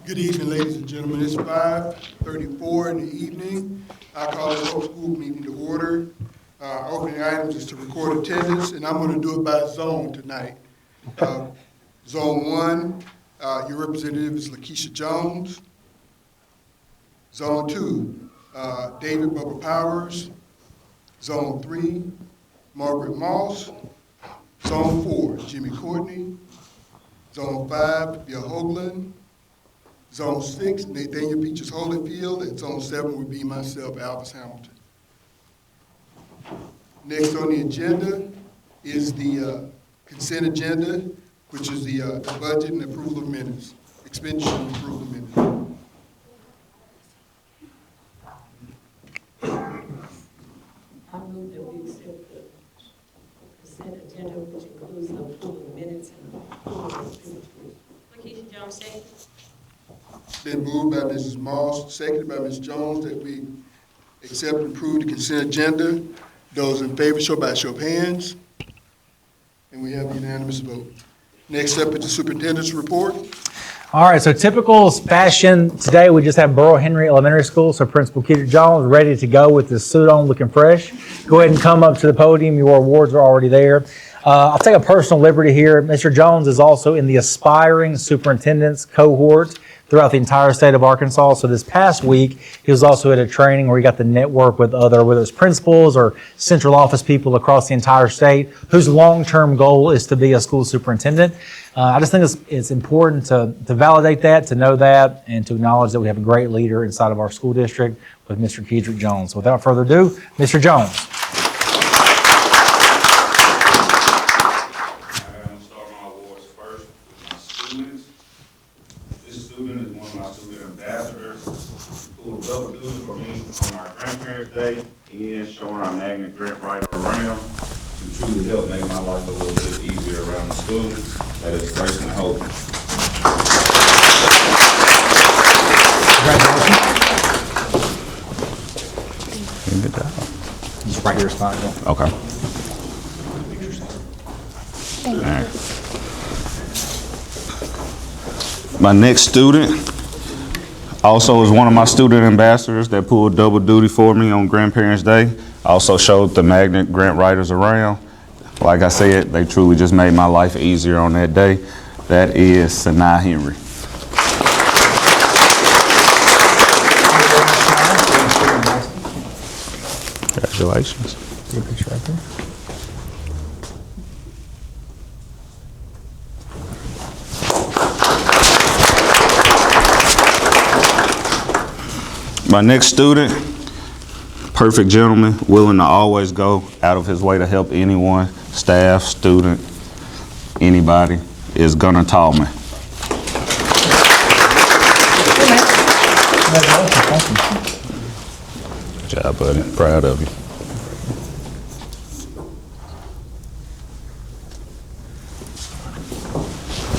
Good evening, ladies and gentlemen. It's 5:34 in the evening. I call this whole school meeting to order. Our opening items is to record attendance, and I'm going to do it by zone tonight. Zone 1, your representative is Kedrick Jones. Zone 2, David Bubba Powers. Zone 3, Margaret Moss. Zone 4, Jimmy Courtney. Zone 5, Bill Hoagland. Zone 6, Nathaniel Peaches Holyfield, and Zone 7 would be myself, Albus Hamilton. Next on the agenda is the consent agenda, which is the budget and approval of minutes, expenditure and approval of minutes. I move that we accept the consent agenda, which includes the approval of minutes and approval of expenditure. Kedrick Jones, second. Been moved by Mrs. Moss, seconded by Ms. Jones, that we accept and approve the consent agenda. Those in favor show by show of hands. And we have a unanimous vote. Next up is the superintendent's report. All right, so typical fashion today, we just have Beryl Henry Elementary School, so Principal Kedrick Jones ready to go with his suit on, looking fresh. Go ahead and come up to the podium. Your awards are already there. I'll take a personal liberty here. Mr. Jones is also in the aspiring superintendent's cohort throughout the entire state of Arkansas. So this past week, he was also at a training where he got to network with other, whether it's principals or central office people across the entire state, whose long-term goal is to be a school superintendent. I just think it's important to validate that, to know that, and to acknowledge that we have a great leader inside of our school district with Mr. Kedrick Jones. Without further ado, Mr. Jones. Day and showing our magnet grant writer around to truly help make my life a little bit easier around the school. That is grace and hope. Congratulations. Good job. Just right here, spot. Okay. My next student also is one of my student ambassadors that pulled double duty for me on Grandparents' Day. Also showed the magnet grant writers around. Like I said, they truly just made my life easier on that day. That is Sanaa Henry. Congratulations. Good picture right there. My next student, perfect gentleman, willing to always go out of his way to help anyone, staff, student, anybody, is Gunnar Tallman. Good job, buddy. Proud of you.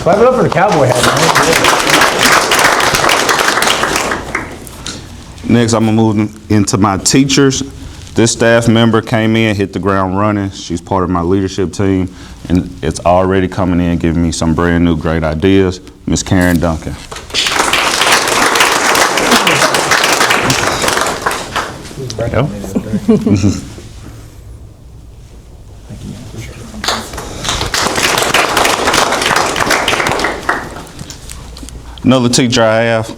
Clap it up for the cowboy hat, man. Next, I'm gonna move into my teachers. This staff member came in, hit the ground running. She's part of my leadership team, and it's already coming in, giving me some brand new great ideas. Miss Karen Duncan. Another teacher I have.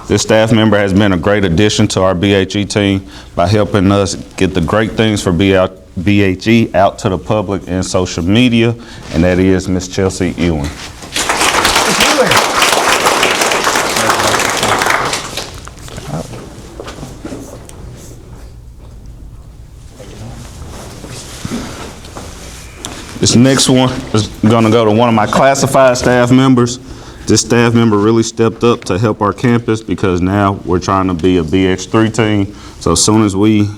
This staff member has been a great addition to our BHE team by helping us get the great things for BHE out to the public and social media, and that is Miss Chelsea Ewing. This next one is going to go to one of my classified staff members. This staff member really stepped up to help our campus because now we're trying to be a BX3 team. So as soon as we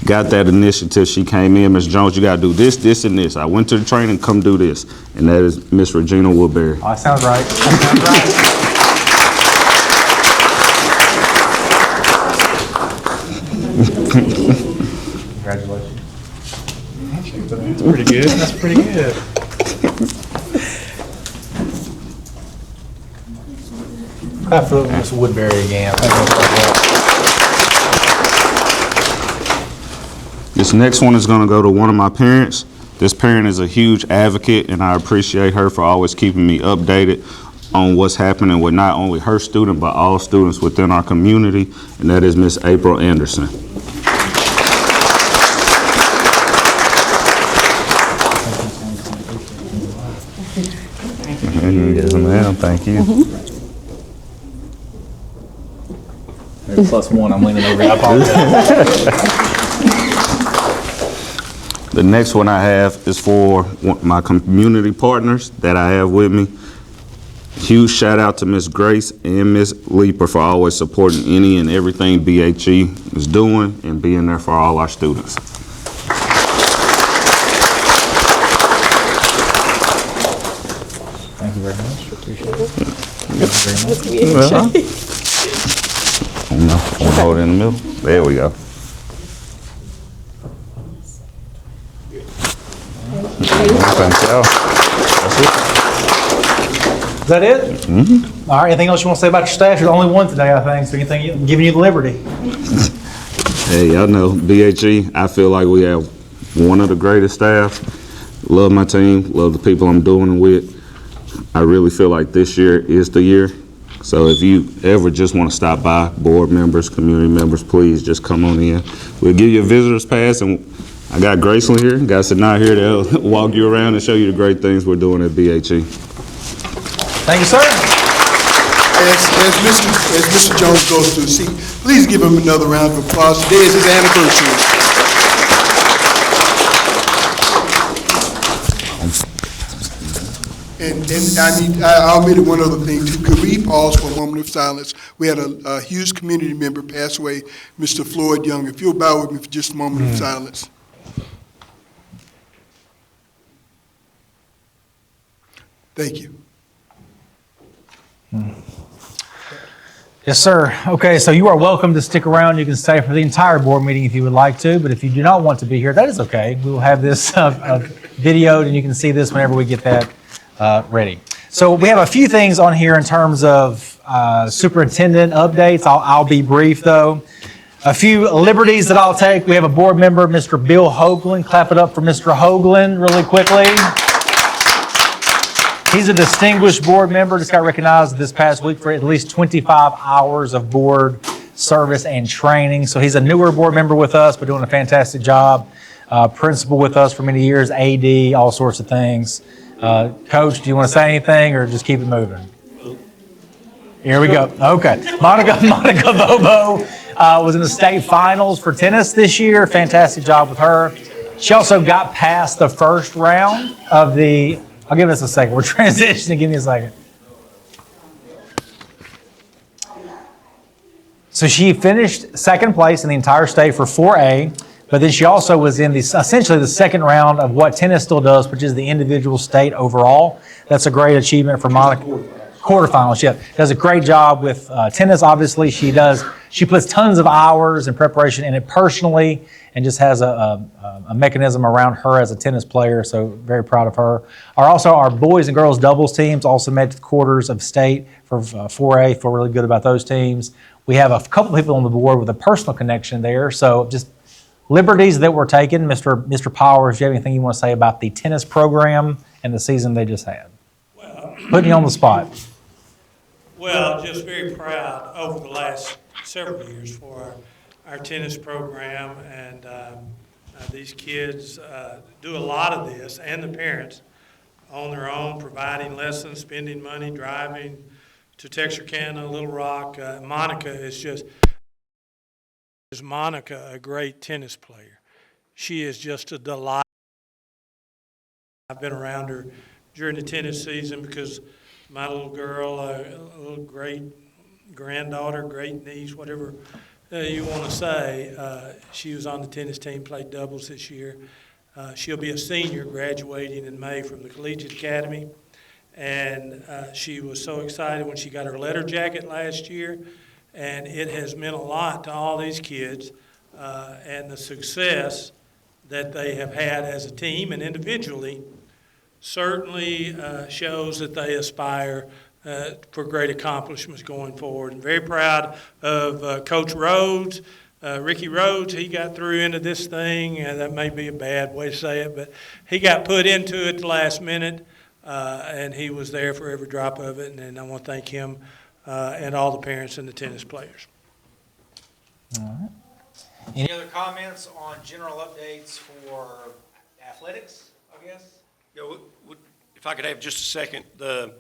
got that initiative, she came in, Ms. Jones, you got to do this, this, and this. I went to the training, come do this. And that is Miss Regina Woodbury. Oh, that sounds right. That sounds right. Congratulations. That's pretty good. That's pretty good. Clap for Ms. Woodbury again. This next one is going to go to one of my parents. This parent is a huge advocate, and I appreciate her for always keeping me updated on what's happening with not only her student, but all students within our community, and that is Miss April Anderson. Yes, ma'am. Thank you. +1, I'm leaning over. I apologize. The next one I have is for my community partners that I have with me. Huge shout out to Miss Grace and Miss Leeper for always supporting any and everything BHE is doing and being there for all our students. Thank you very much. Appreciate it. Thank you very much. No, we'll hold it in the middle. There we go. Thank y'all. That's it. Is that it? Mm-hmm. All right, anything else you want to say about your staff? You're the only one today, I think, so anything giving you the liberty. Hey, y'all know BHE, I feel like we have one of the greatest staffs. Love my team, love the people I'm doing it with. I really feel like this year is the year. So if you ever just want to stop by, board members, community members, please just come on in. We'll give you a visitor's pass, and I got Graceland here, got Sanaa here to walk you around and show you the great things we're doing at BHE. Thank you, sir. As Mr. Jones goes to his seat, please give him another round of applause. Today is his anniversary. And I'll admit one other thing too. Could we pause for a moment of silence? We had a huge community member pass away, Mr. Floyd Young. If you'll bow with me for just a moment of silence. Thank you. Yes, sir. Okay, so you are welcome to stick around. You can stay for the entire board meeting if you would like to, but if you do not want to be here, that is okay. We will have this videoed, and you can see this whenever we get that ready. So we have a few things on here in terms of superintendent updates. I'll be brief, though. A few liberties that I'll take. We have a board member, Mr. Bill Hoagland. Clap it up for Mr. Hoagland really quickly. He's a distinguished board member, just got recognized this past week for at least 25 hours of board service and training. So he's a newer board member with us, but doing a fantastic job. Principal with us for many years, AD, all sorts of things. Coach, do you want to say anything or just keep it moving? Here we go. Okay. Monica Bobo was in the state finals for tennis this year. Fantastic job with her. She also got past the first round of the... I'll give us a second. We're transitioning. Give me a second. So she finished second place in the entire state for 4A, but then she also was in essentially the second round of what tennis still does, which is the individual state overall. That's a great achievement for Monica. Quarterfinals, yeah. Does a great job with tennis, obviously. She puts tons of hours in preparation in it personally, and just has a mechanism around her as a tennis player, so very proud of her. Our boys and girls doubles teams also made the quarters of state for 4A, feel really good about those teams. We have a couple people on the board with a personal connection there, so just liberties that were taken. Mr. Powers, do you have anything you want to say about the tennis program and the season they just had? Well, Putting you on the spot. well, just very proud over the last several years for our tennis program, and these kids do a lot of this, and the parents on their own, providing lessons, spending money, driving to Texarkana, Little Rock. Monica is Monica a great tennis player? She is just a delight. I've been around her during the tennis season because my little girl, a little great granddaughter, great niece, whatever you want to say, she was on the tennis team, played doubles this year. She'll be a senior graduating in May from the Collegiate Academy. And she was so excited when she got her letter jacket last year. And it has meant a lot to all these kids and the success that they have had as a team and individually certainly shows that they aspire for great accomplishments going forward. And very proud of Coach Rhodes. Ricky Rhodes, he got through into this thing, and that may be a bad way to say it, but he got put into it the last minute, and he was there for every drop of it, and I want to thank him and all the parents and the tennis players. All right. Any other comments on general updates for athletics, I guess? Yeah, if I could have just a second, the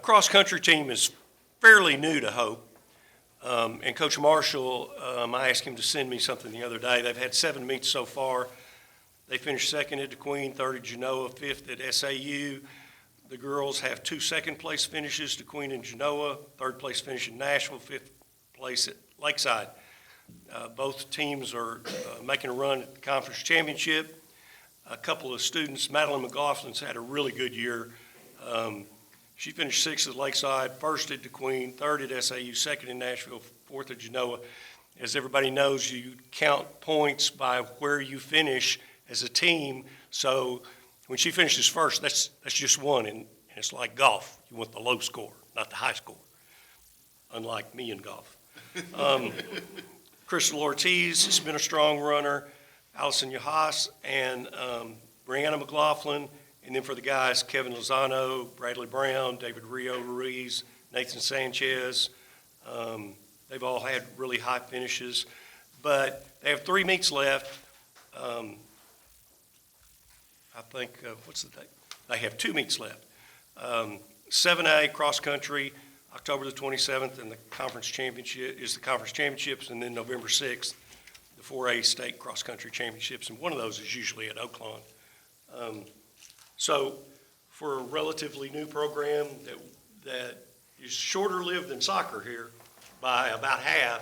cross-country team is fairly new to Hope. And Coach Marshall, I asked him to send me something the other day. They've had 7 meets so far. They finished second at DeQueen, third at Genoa, fifth at SAU. The girls have 2 second-place finishes, DeQueen and Genoa, third place finish in Nashville, fifth place at Lakeside. Both teams are making a run at the conference championship. A couple of students, Madeline McLaughlin's had a really good year. She finished 6th at Lakeside, 1st at DeQueen, 3rd at SAU, 2nd in Nashville, 4th at Genoa. As everybody knows, you count points by where you finish as a team. So when she finishes first, that's just one, and it's like golf. You want the low score, not the high score, unlike me in golf. Crystal Ortiz has been a strong runner, Allison Yahas, and Brianna McLaughlin. And then for the guys, Kevin Lozano, Bradley Brown, David Rio Ruiz, Nathan Sanchez. They've all had really high finishes. But they have 3 meets left. I think, what's the date? They have 2 meets left. 7A cross country, October the 27th, and the conference championship is the conference championships, and then November 6th, the 4A state cross country championships, and one of those is usually at Oaklawn. So for a relatively new program that is shorter lived than soccer here by about half,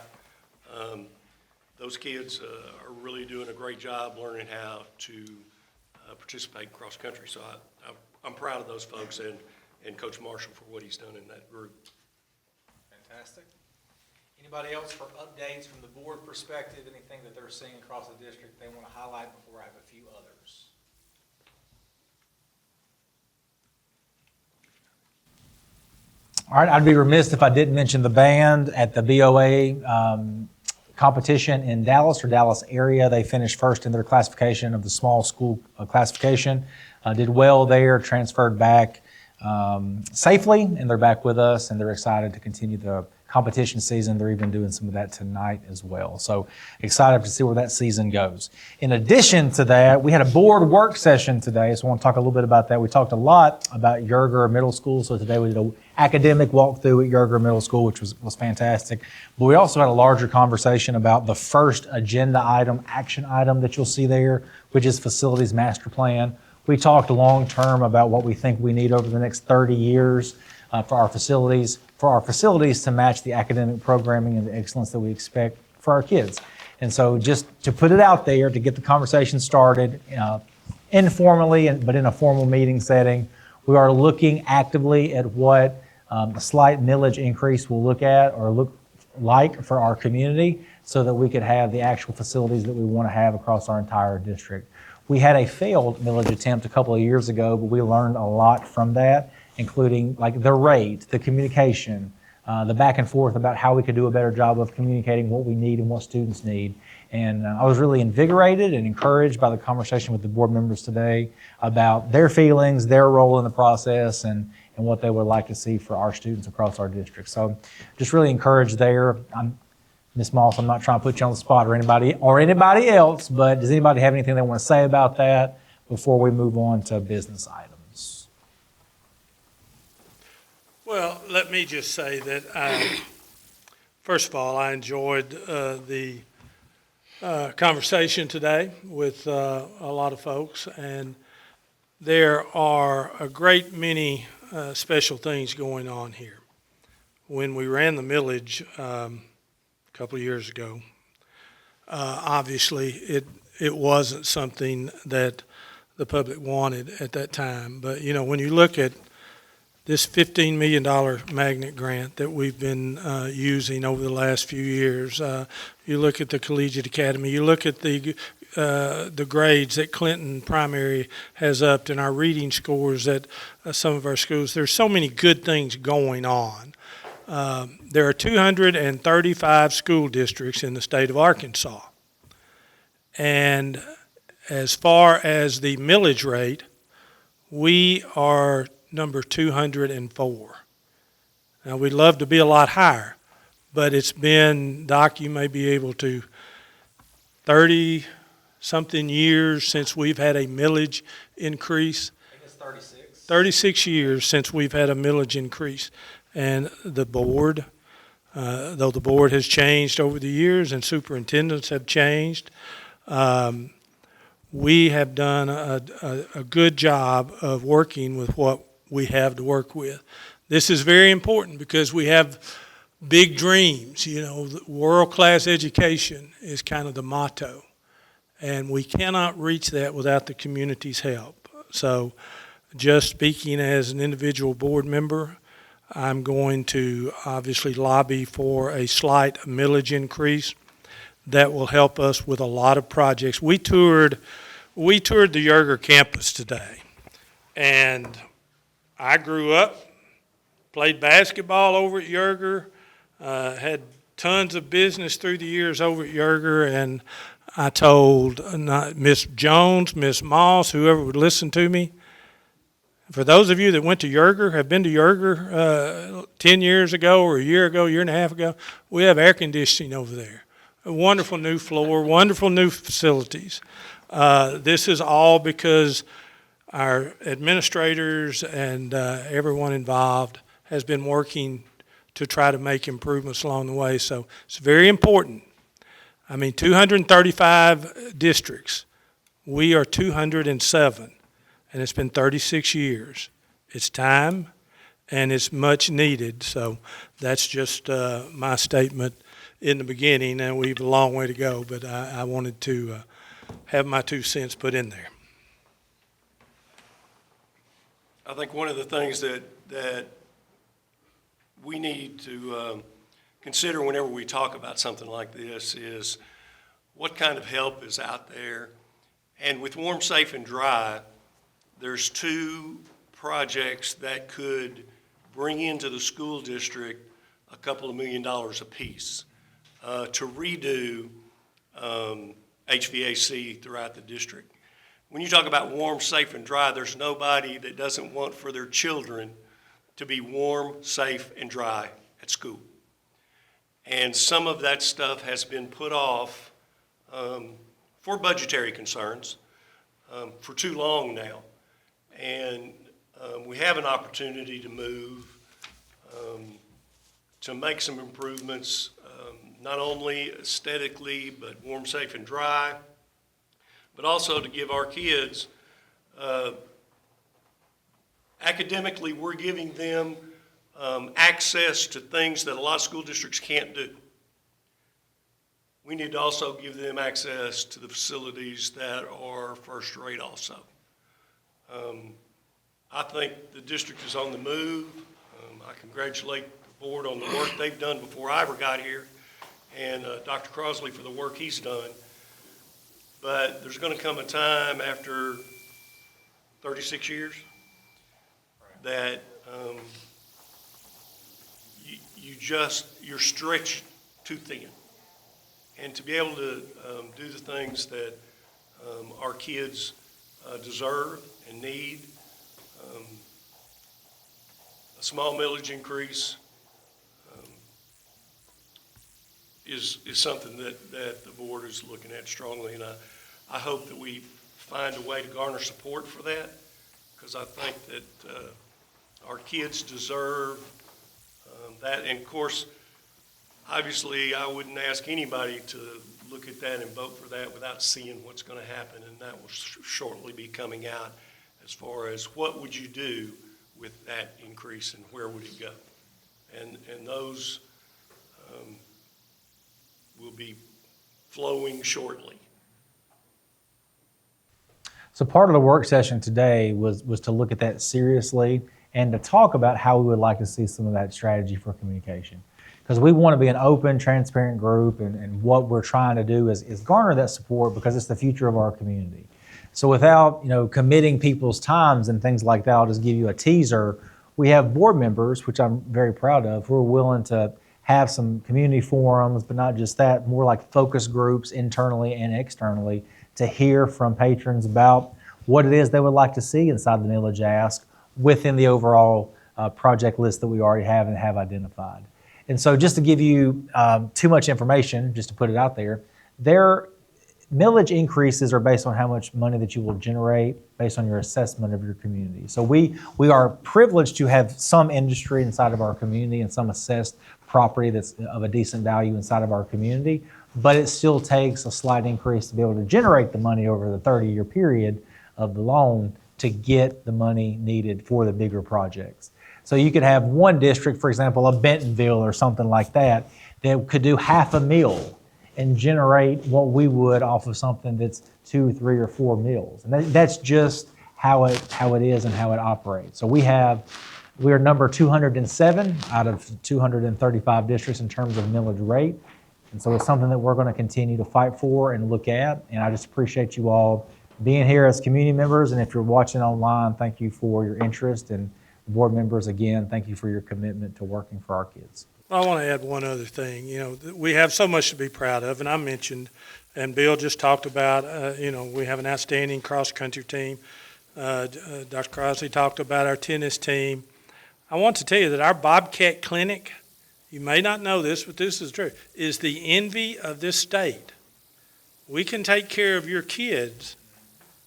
those kids are really doing a great job learning how to participate in cross country. So I'm proud of those folks and Coach Marshall for what he's done in that group. Fantastic. Anybody else for updates from the board perspective, anything that they're seeing across the district they want to highlight before I have a few others? All right, I'd be remiss if I didn't mention the band at the BOA competition in Dallas or Dallas area. They finished first in their classification of the small school classification. Did well there, transferred back safely, and they're back with us, and they're excited to continue the competition season. They're even doing some of that tonight as well. So excited to see where that season goes. In addition to that, we had a board work session today, so I want to talk a little bit about that. We talked a lot about Yerger Middle School, so today we did an academic walkthrough at Yerger Middle School, which was fantastic. But we also had a larger conversation about the first agenda item, action item that you'll see there, which is facilities master plan. We talked long-term about what we think we need over the next 30 years for our facilities to match the academic programming and the excellence that we expect for our kids. And so just to put it out there, to get the conversation started informally, but in a formal meeting setting, we are looking actively at what a slight millage increase will look like for our community so that we could have the actual facilities that we want to have across our entire district. We had a failed millage attempt a couple of years ago, but we learned a lot from that, including like the rate, the communication, the back and forth about how we could do a better job of communicating what we need and what students need. And I was really invigorated and encouraged by the conversation with the board members today about their feelings, their role in the process, and what they would like to see for our students across our district. So just really encouraged there. Ms. Moss, I'm not trying to put you on the spot or anybody else, but does anybody have anything they want to say about that before we move on to business items? Well, let me just say that first of all, I enjoyed the conversation today with a lot of folks, and there are a great many special things going on here. When we ran the millage a couple of years ago, obviously it wasn't something that the public wanted at that time. But, you know, when you look at this $15 million magnet grant that we've been using over the last few years, you look at the Collegiate Academy, you look at the the grades that Clinton Primary has upped and our reading scores at some of our schools. There's so many good things going on. There are 235 school districts in the state of Arkansas. And as far as the millage rate, we are number 204. Now, we'd love to be a lot higher, but it's been, Doc, you may be able to, 30-something years since we've had a millage increase. I think it's 36. 36 years since we've had a millage increase. And the board, though the board has changed over the years and superintendents have changed, we have done a good job of working with what we have to work with. This is very important because we have big dreams. You know, world-class education is kind of the motto, and we cannot reach that without the community's help. So just speaking as an individual board member, I'm going to obviously lobby for a slight millage increase that will help us with a lot of projects. We toured the Yerger campus today, and I grew up, played basketball over at Yerger, had tons of business through the years over at Yerger, and I told Miss Jones, Miss Moss, whoever would listen to me, for those of you that went to Yerger, have been to Yerger 10 years ago or a year ago, year and a half ago, we have air conditioning over there. A wonderful new floor, wonderful new facilities. This is all because our administrators and everyone involved has been working to try to make improvements along the way. So it's very important. I mean, 235 districts. We are 207, and it's been 36 years. It's time, and it's much needed. So that's just my statement in the beginning, and we have a long way to go, but I wanted to have my 2 cents put in there. I think one of the things that we need to consider whenever we talk about something like this is what kind of help is out there. And with Warm, Safe, and Dry, there's 2 projects that could bring into the school district a couple of $1 million apiece to redo HVAC throughout the district. When you talk about warm, safe, and dry, there's nobody that doesn't want for their children to be warm, safe, and dry at school. And some of that stuff has been put off for budgetary concerns for too long now. And we have an opportunity to move, to make some improvements, not only aesthetically, but warm, safe, and dry, but also to give our kids, academically, we're giving them access to things that a lot of school districts can't do. We need to also give them access to the facilities that are first rate also. I think the district is on the move. I congratulate the board on the work they've done before I ever got here, and Dr. Crosley for the work he's done. But there's going to come a time after 36 years that you're stretched too thin. And to be able to do the things that our kids deserve and need, a small millage increase is something that the board is looking at strongly, and I hope that we find a way to garner support for that, because I think that our kids deserve that. And of course, obviously, I wouldn't ask anybody to look at that and vote for that without seeing what's going to happen, and that will shortly be coming out as far as what would you do with that increase and where would it go. And those will be flowing shortly. So part of the work session today was to look at that seriously and to talk about how we would like to see some of that strategy for communication. because we want to be an open, transparent group, and what we're trying to do is garner that support because it's the future of our community. So without, committing people's times and things like that, I'll just give you a teaser. We have board members, which I'm very proud of, who are willing to have some community forums, but not just that, more like focus groups internally and externally to hear from patrons about what it is they would like to see inside the millage ask within the overall project list that we already have and have identified. And so just to give you too much information, just to put it out there, their millage increases are based on how much money that you will generate based on your assessment of your community. So we are privileged to have some industry inside of our community and some assessed property that's of a decent value inside of our community, but it still takes a slight increase to be able to generate the money over the 30-year period of the loan to get the money needed for the bigger projects. So you could have one district, for example, a Bentonville or something like that, that could do half a mill and generate what we would off of something that's 2, 3, or 4 mills. And that's just how it is and how it operates. So we're number 207 out of 235 districts in terms of millage rate. And so it's something that we're going to continue to fight for and look at. And I just appreciate you all being here as community members. And if you're watching online, thank you for your interest. And board members, again, thank you for your commitment to working for our kids. I want to add one other thing. We have so much to be proud of, and I mentioned, and Bill just talked about, we have an outstanding cross-country team. Dr. Crosley talked about our tennis team. I want to tell you that our Bobcat Clinic, you may not know this, but this is true, is the envy of this state. We can take care of your kids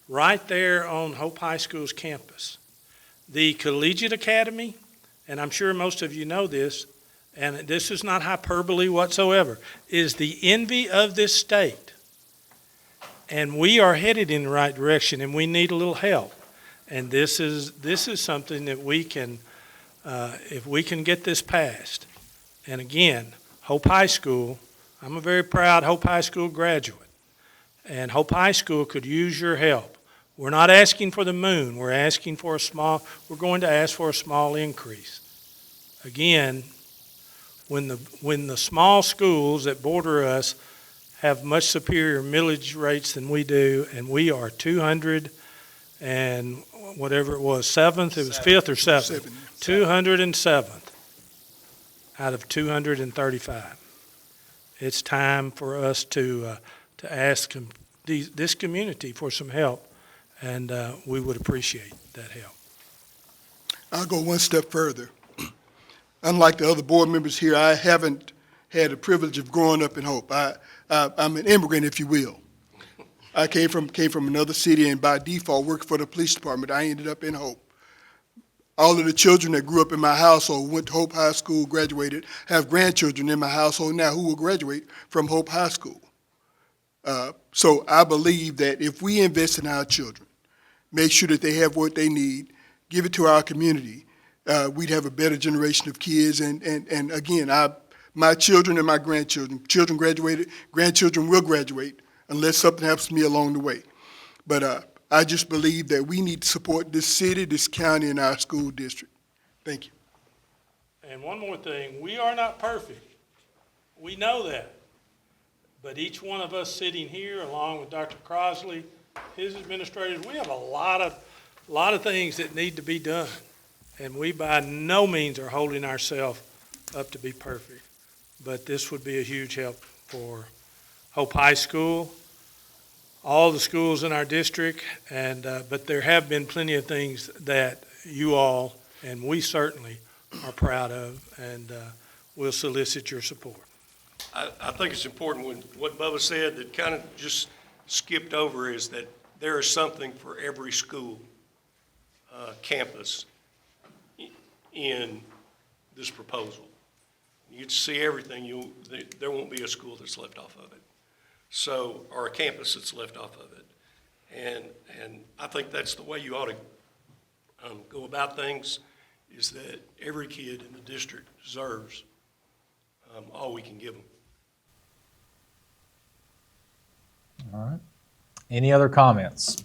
right there on Hope High School's campus. The Collegiate Academy, and I'm sure most of you know this, and this is not hyperbole whatsoever, is the envy of this state. And we are headed in the right direction, and we need a little help. And this is something that we can, if we can get this passed. And again, Hope High School, I'm a very proud Hope High School graduate, and Hope High School could use your help. We're not asking for the moon. We're going to ask for a small increase. Again, when the small schools that border us have much superior millage rates than we do, and we are 200 and whatever it was, 7th, it was 5th or 7th, 207th out of 235. It's time for us to ask this community for some help, and we would appreciate that help. I'll go one step further. Unlike the other board members here, I haven't had the privilege of growing up in Hope. I'm an immigrant, if you will. I came from another city, and by default worked for the police department. I ended up in Hope. All of the children that grew up in my household went to Hope High School, graduated, have grandchildren in my household now who will graduate from Hope High School. So I believe that if we invest in our children, make sure that they have what they need, give it to our community, we'd have a better generation of kids. And again, my children and my children graduated, grandchildren will graduate unless something happens to me along the way. But I just believe that we need to support this city, this county, and our school district. Thank you. And one more thing, we are not perfect. We know that. But each one of us sitting here, along with Dr. Crosley, his administrators, we have a lot of things that need to be done. And we by no means are holding ourselves up to be perfect. But this would be a huge help for Hope High School, all the schools in our district, and but there have been plenty of things that you all, and we certainly, are proud of, and we'll solicit your support. I think it's important when what Bubba said that kind of just skipped over is that there is something for every school campus in this proposal. You see everything, there won't be a school that's left off of it. So, or a campus that's left off of it. And I think that's the way you ought to go about things, is that every kid in the district deserves all we can give them. All right. Any other comments?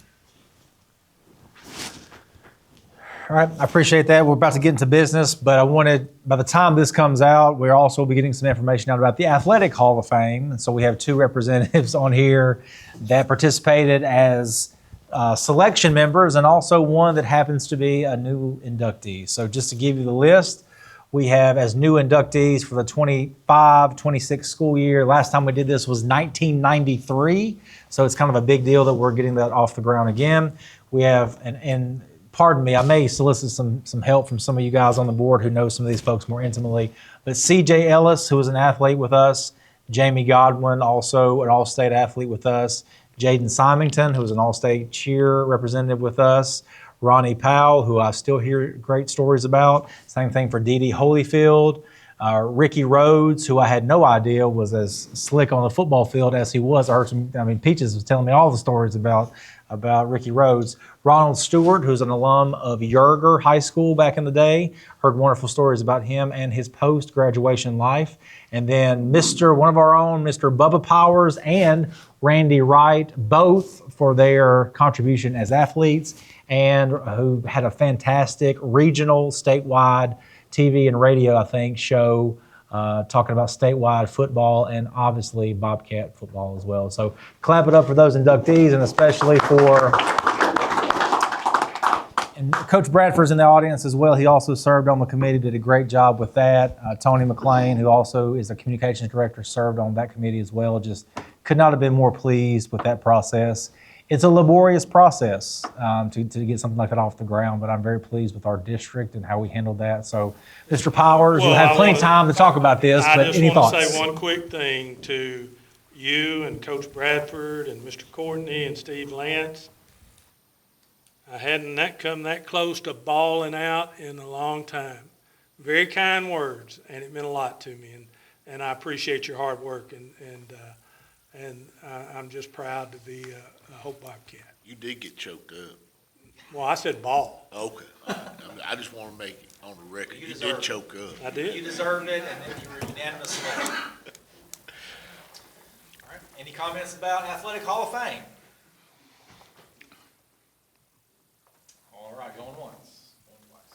All right, I appreciate that. We're about to get into business, but I wanted, by the time this comes out, we'll also be getting some information out about the Athletic Hall of Fame. And so we have 2 representatives on here that participated as selection members and also one that happens to be a new inductee. So just to give you the list, we have as new inductees for the 25-26 school year. Last time we did this was 1993. So it's kind of a big deal that we're getting that off the ground again. We have, and pardon me, I may solicit some help from some of you guys on the board who know some of these folks more intimately. But C.J. Ellis, who was an athlete with us, Jamie Godwin, also an all-state athlete with us, Jaden Symington, who was an all-state cheer representative with us, Ronnie Powell, who I still hear great stories about. Same thing for Dee Dee Holyfield. Ricky Rhodes, who I had no idea was as slick on the football field as he was. Peaches was telling me all the stories about Ricky Rhodes. Ronald Stewart, who's an alum of Yerger High School back in the day. Heard wonderful stories about him and his post-graduation life. And then one of our own, Mr. Bubba Powers and Randy Wright, both for their contribution as athletes and who had a fantastic regional, statewide TV and radio, I think, show talking about statewide football and obviously Bobcat football as well. So clap it up for those inductees and especially for, and Coach Bradford's in the audience as well. He also served on the committee, did a great job with that. Tony McLean, who also is the communications director, served on that committee as well. Just could not have been more pleased with that process. It's a laborious process to get something like that off the ground, but I'm very pleased with our district and how we handled that. So, Mr. Powers, you'll have plenty of time to talk about this, but any thoughts? I just want to say one quick thing to you and Coach Bradford and Mr. Courtney and Steve Lance. I hadn't come that close to bawling out in a long time. Very kind words, and it meant a lot to me, and I appreciate your hard work, and I'm just proud to be a Hope Bobcat. You did get choked up. Well, I said ball. Okay. I just want to make it on the record. You deserve did choke up. I did. You deserved it, and then you were unanimous about it. All right, any comments about Athletic Hall of Fame? All right, going once, going twice.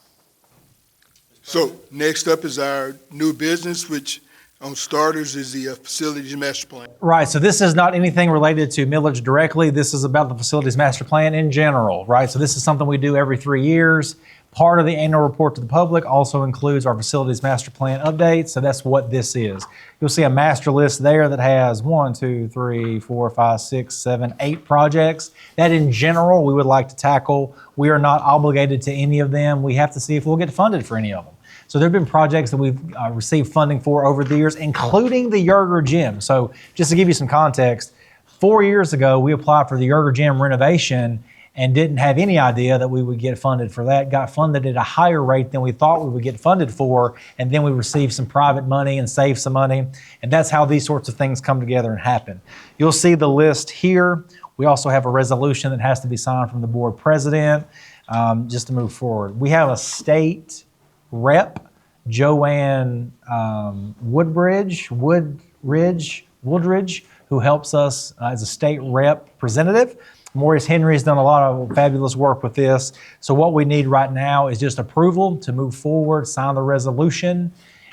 So next up is our new business, which on starters is the facilities master plan. Right, so this is not anything related to millage directly. This is about the facilities master plan in general, right? So this is something we do every 3 years. Part of the annual report to the public also includes our facilities master plan updates. So that's what this is. You'll see a master list there that has 1, 2, 3, 4, 5, 6, 7, 8 projects that in general we would like to tackle. We are not obligated to any of them. We have to see if we'll get funded for any of them. So there have been projects that we've received funding for over the years, including the Yerger Gym. So just to give you some context, 4 years ago, we applied for the Yerger Gym renovation and didn't have any idea that we would get funded for that. Got funded at a higher rate than we thought we would get funded for, and then we received some private money and saved some money. And that's how these sorts of things come together and happen. You'll see the list here. We also have a resolution that has to be signed from the board president just to move forward. We have a state rep, Joanne Woodridge, who helps us as a state representative. Maurice Henry has done a lot of fabulous work with this. So what we need right now is just approval to move forward, sign the resolution,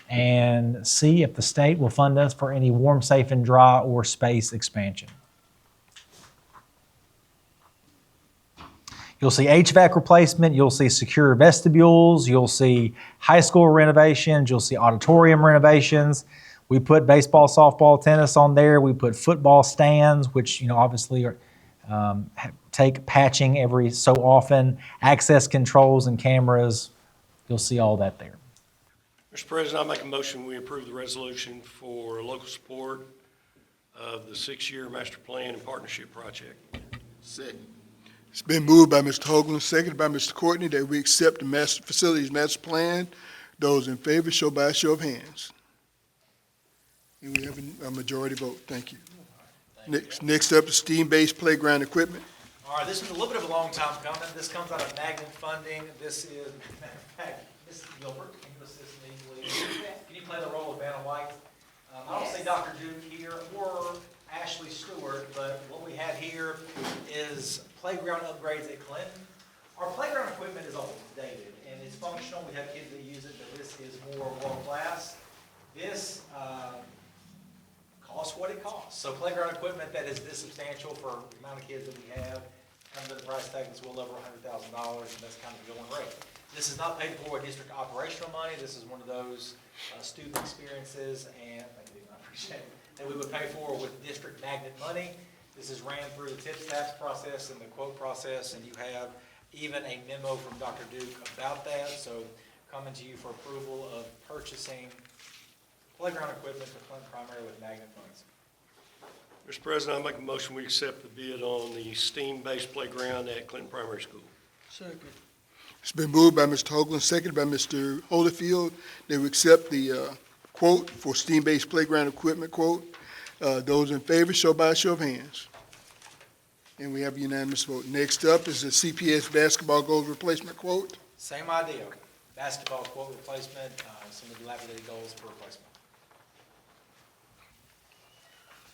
and see if the state will fund us for any warm, safe, and dry or space expansion. You'll see HVAC replacement, you'll see secure vestibules, you'll see high school renovations, you'll see auditorium renovations. We put baseball, softball, tennis on there. We put football stands, which obviously are, take patching every so often. Access controls and cameras, you'll see all that there. Mr. President, I make a motion we approve the resolution for local support of the 6-year master plan and partnership project. Second. It's been moved by Mr. Hoagland, seconded by Mr. Courtney, that we accept the facilities master plan. Those in favor show by a show of hands. And we have a majority vote. Thank you. Next up is steam-based playground equipment. All right, this is a little bit of a long time coming. This comes out of magnet funding. This is, matter of fact, Mrs. Gilbert, can you assist me, please? Can you play the role of Vanna White? I don't see Dr. Duke here or Ashley Stewart, but what we have here is playground upgrades at Clinton. Our playground equipment is old, dated, and it's functional. We have kids that use it, but this is more world-class. This costs what it costs. So playground equipment that is this substantial for the amount of kids that we have comes at a price tag that's well over $100,000, and that's kind of the going rate. This is not paid for with district operational money. This is one of those student experiences, and thank you, I appreciate it, that we would pay for with district magnet money. This is ran through the TIPS tax process and the quote process, and you have even a memo from Dr. Duke about that. So coming to you for approval of purchasing playground equipment for Clinton Primary with magnet funds. Mr. President, I make a motion we accept the bid on the STEAM-based playground at Clinton Primary School. It's been moved by Mr. Hoagland, seconded by Mr. Holyfield, that we accept the quote for STEAM-based playground equipment quote. Those in favor, show by a show of hands. And we have a unanimous vote. Next up is the CPS basketball goals replacement quote. Same idea, basketball quote replacement, some of the dilapidated goals for replacement.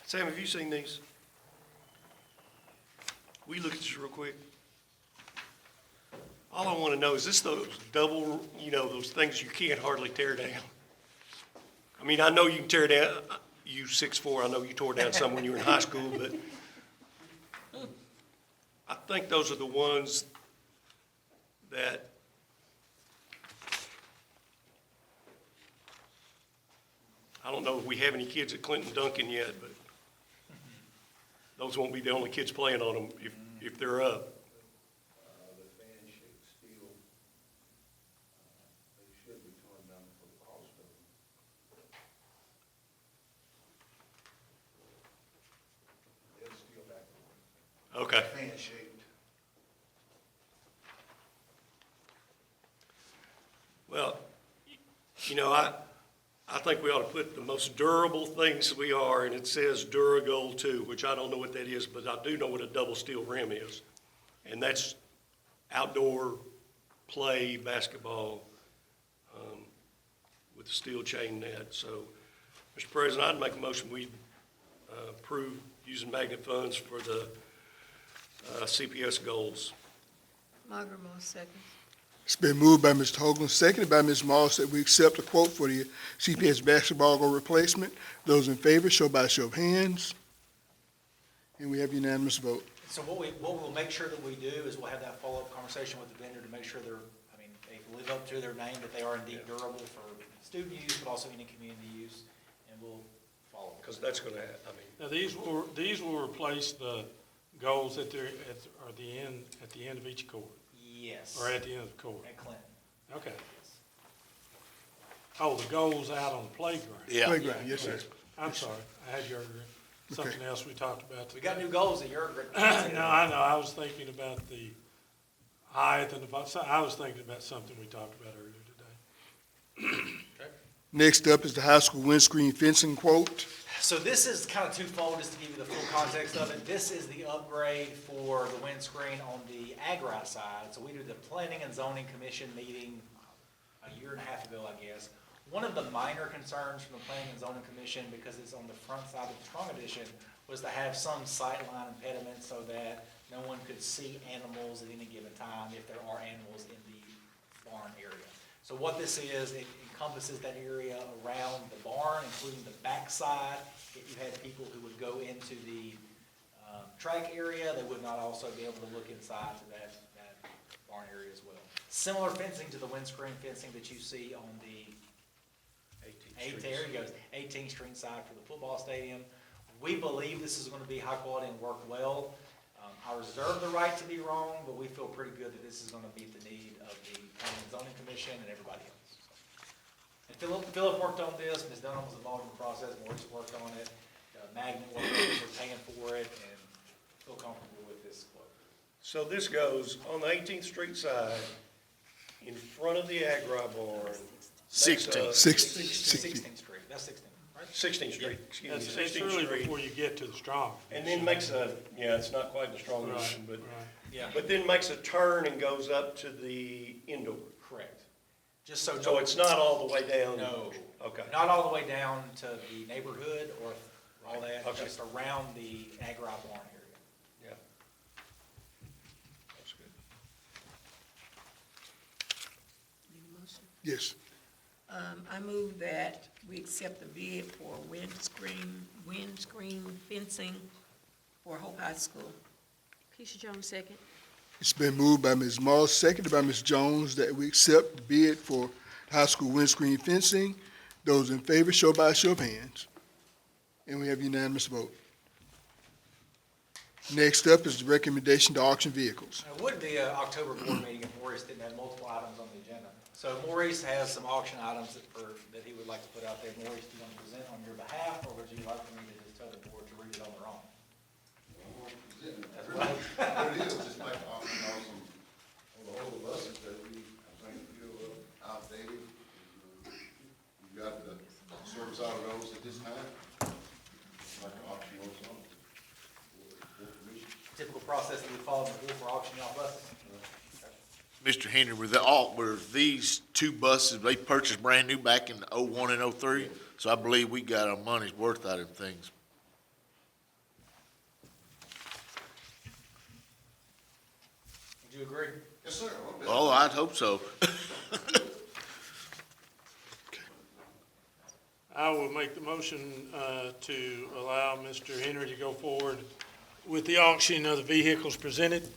Sam, have you seen these? Will you look at this real quick? All I want to know, is this those double, those things you can't hardly tear down? I mean, I know you can tear down, you 6'4", I know you tore down some when you were in high school, but I think those are the ones that I don't know if we have any kids at Clinton Duncan yet, but those won't be the only kids playing on them if they're up. The fan-shaped steel, they should be coming down for the cost of them. It's steel back. Okay. Fan-shaped. Well, I think we ought to put the most durable things we are, and it says Duragold 2, which I don't know what that is, but I do know what a double steel rim is. And that's outdoor play basketball with the steel chain net. So, Mr. President, I'd make a motion we approve using magnet funds for the CPS goals. Margaret Moss, second. It's been moved by Mr. Hoagland, seconded by Ms. Moss, that we accept a quote for the CPS basketball goal replacement. Those in favor, show by a show of hands. And we have unanimous vote. So what we'll make sure that we do is we'll have that follow-up conversation with the vendor to make sure they live up to their name, that they are indeed durable for student use, but also any community use, and we'll follow. Because that's going to, Now, these will replace the goals that they're at the end of each court, Yes. or at the end of the court. At Clinton. Okay. Oh, the goals out on the playground. Yeah. Playground, yes, sir. I'm sorry, I had something else we talked about. We got new goals at your. No, I know, I was thinking about the height and I was thinking about something we talked about earlier today. Next up is the high school windscreen fencing quote. So this is kind of twofold, just to give you the full context of it. This is the upgrade for the windscreen on the Agri side. So we did the Planning and Zoning Commission meeting a year and a half ago, I guess. One of the minor concerns from the Planning and Zoning Commission, because it's on the front side of the Strong Edition, was to have some sightline impediment so that no one could see animals at any given time if there are animals in the barn area. So what this is, it encompasses that area around the barn, including the backside. If you had people who would go into the track area, they would not also be able to look inside to that barn area as well. Similar fencing to the windscreen fencing that you see on the 18th Street side for the football stadium. We believe this is going to be high quality and work well. I reserve the right to be wrong, but we feel pretty good that this is going to meet the need of the Planning and Zoning Commission and everybody else. And Philip worked on this, Ms. Dunham was involved in the process, Maurice worked on it, Magnet worked on it, we're paying for it, and feel comfortable with this quote. So this goes on the 18th Street side, in front of the Agri barn. 16th. 16th Street, that's 16th, right? 16th Street, excuse me, It's 16th really Street. before you get to the Strong. And then makes it's not quite the strong Right, edition, but, right. Yeah, but then makes a turn and goes up to the indoor. correct. Just so. So it's not all the way down? No. Okay. Not all the way down to the neighborhood or all that, Okay. just around the Agri barn area. Yeah. That's good. Yes. I move that we accept the bid for windscreen fencing for Hope High School. Keisha Jones, second. It's been moved by Ms. Moss, seconded by Ms. Jones, that we accept the bid for high school windscreen fencing. Those in favor, show by a show of hands. And we have unanimous vote. Next up is the recommendation to auction vehicles. It wouldn't be an October board meeting if Maurice didn't have multiple items on the agenda. So Maurice has some auction items that he would like to put out there. Maurice, do you want to present on your behalf, or would you like for me to just tell the board to read it on their own? That's right. What it is, just like auction on some, on the older buses that we, I think, feel outdated. You got the service out of those at this time, like an auction on some. Typical process that we follow before for auctioning off buses. Mr. Henry, were these two buses, they purchased brand new back in '01 and '03? So I believe we got our money's worth out of things. Would you agree? Yes, sir. a little bit. Oh, I'd hope so. I will make the motion to allow Mr. Henry to go forward with the auction of the vehicles presented.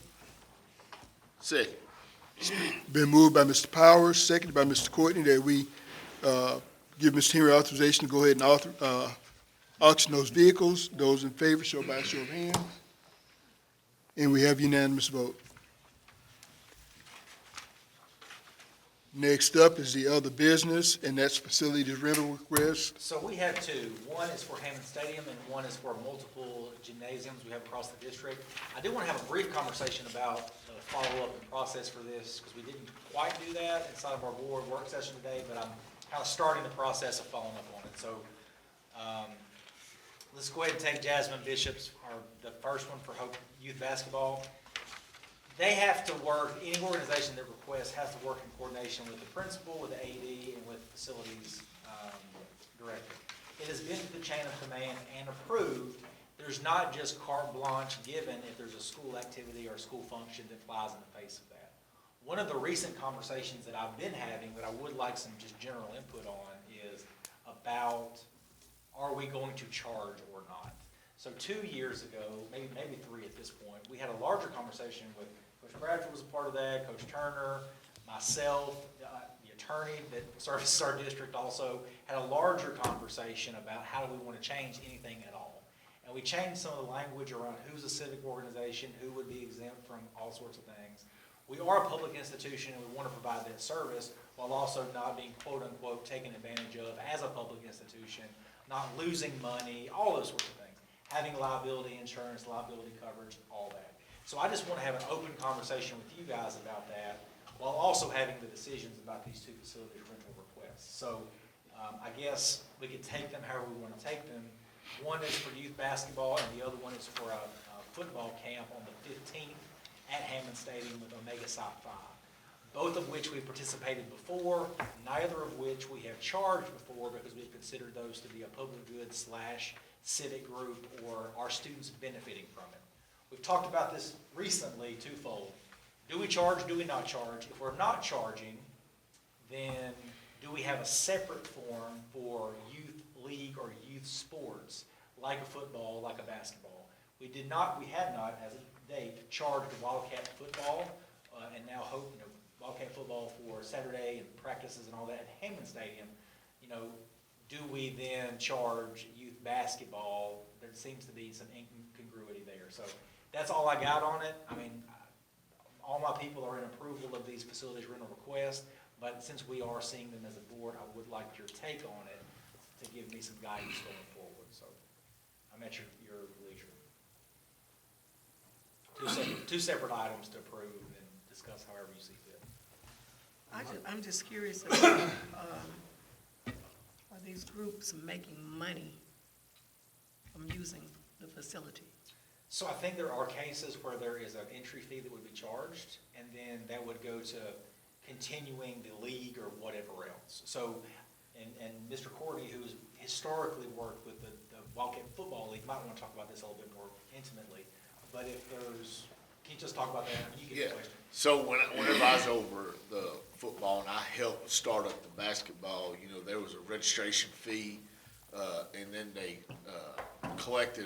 Second. Been moved by Mr. Powers, seconded by Mr. Courtney, that we give Mr. Henry authorization to go ahead and auction those vehicles. Those in favor, show by a show of hands. And we have unanimous vote. Next up is the other business, and that's facilities rental request. So we have two. One is for Hammond Stadium and one is for multiple gymnasiums we have across the district. I do want to have a brief conversation about the follow-up and process for this, because we didn't quite do that inside of our board work session today, but I'm kind of starting the process of following up on it. So let's go ahead and take Jasmine Bishop's, the first one for Hope Youth Basketball. They have to work, any organization that requests has to work in coordination with the principal, with the AD, and with the facilities director. It has been to the chain of command and approved. There's not just carte blanche given if there's a school activity or a school function that flies in the face of that. One of the recent conversations that I've been having that I would like some just general input on is about, are we going to charge or not? So 2 years ago, maybe 3 at this point, we had a larger conversation with Coach Bradford was a part of that, Coach Turner, myself, the attorney that services our district also, had a larger conversation about how do we want to change anything at all. And we changed some of the language around who's a civic organization, who would be exempt from all sorts of things. We are a public institution and we want to provide that service while also not being quote unquote taken advantage of as a public institution, not losing money, all those sorts of things. Having liability insurance, liability coverage, all that. So I just want to have an open conversation with you guys about that, while also having the decisions about these two facilities rental requests. So I guess we could take them however we want to take them. One is for youth basketball, and the other one is for a football camp on the 15th at Hammond Stadium with Omega Psi Phi. Both of which we participated before, neither of which we have charged before because we've considered those to be a public good / civic group or our students benefiting from it. We've talked about this recently twofold. Do we charge, do we not charge? If we're not charging, then do we have a separate form for youth league or youth sports, like a football, like a basketball? We had not, as of date, charged Wildcat football, and now hope, Wildcat football for Saturday and practices and all that at Hammond Stadium. Do we then charge youth basketball? There seems to be some incongruity there. So that's all I got on it. I mean, all my people are in approval of these facilities rental requests, but since we are seeing them as a board, I would like your take on it to give me some guidance going forward. So I'm at your leisure. Two separate items to approve and discuss however you see fit. I'm just curious about, are these groups making money from using the facility? So I think there are cases where there is an entry fee that would be charged, and then that would go to continuing the league or whatever else. So, and Mr. Courtney, who has historically worked with the Wildcat Football League, might want to talk about this a little bit more intimately. But if there's can you just talk about that? You get Yeah, the question. so whenever I was over the football and I helped start up the basketball, you know, there was a registration fee, and then they, collected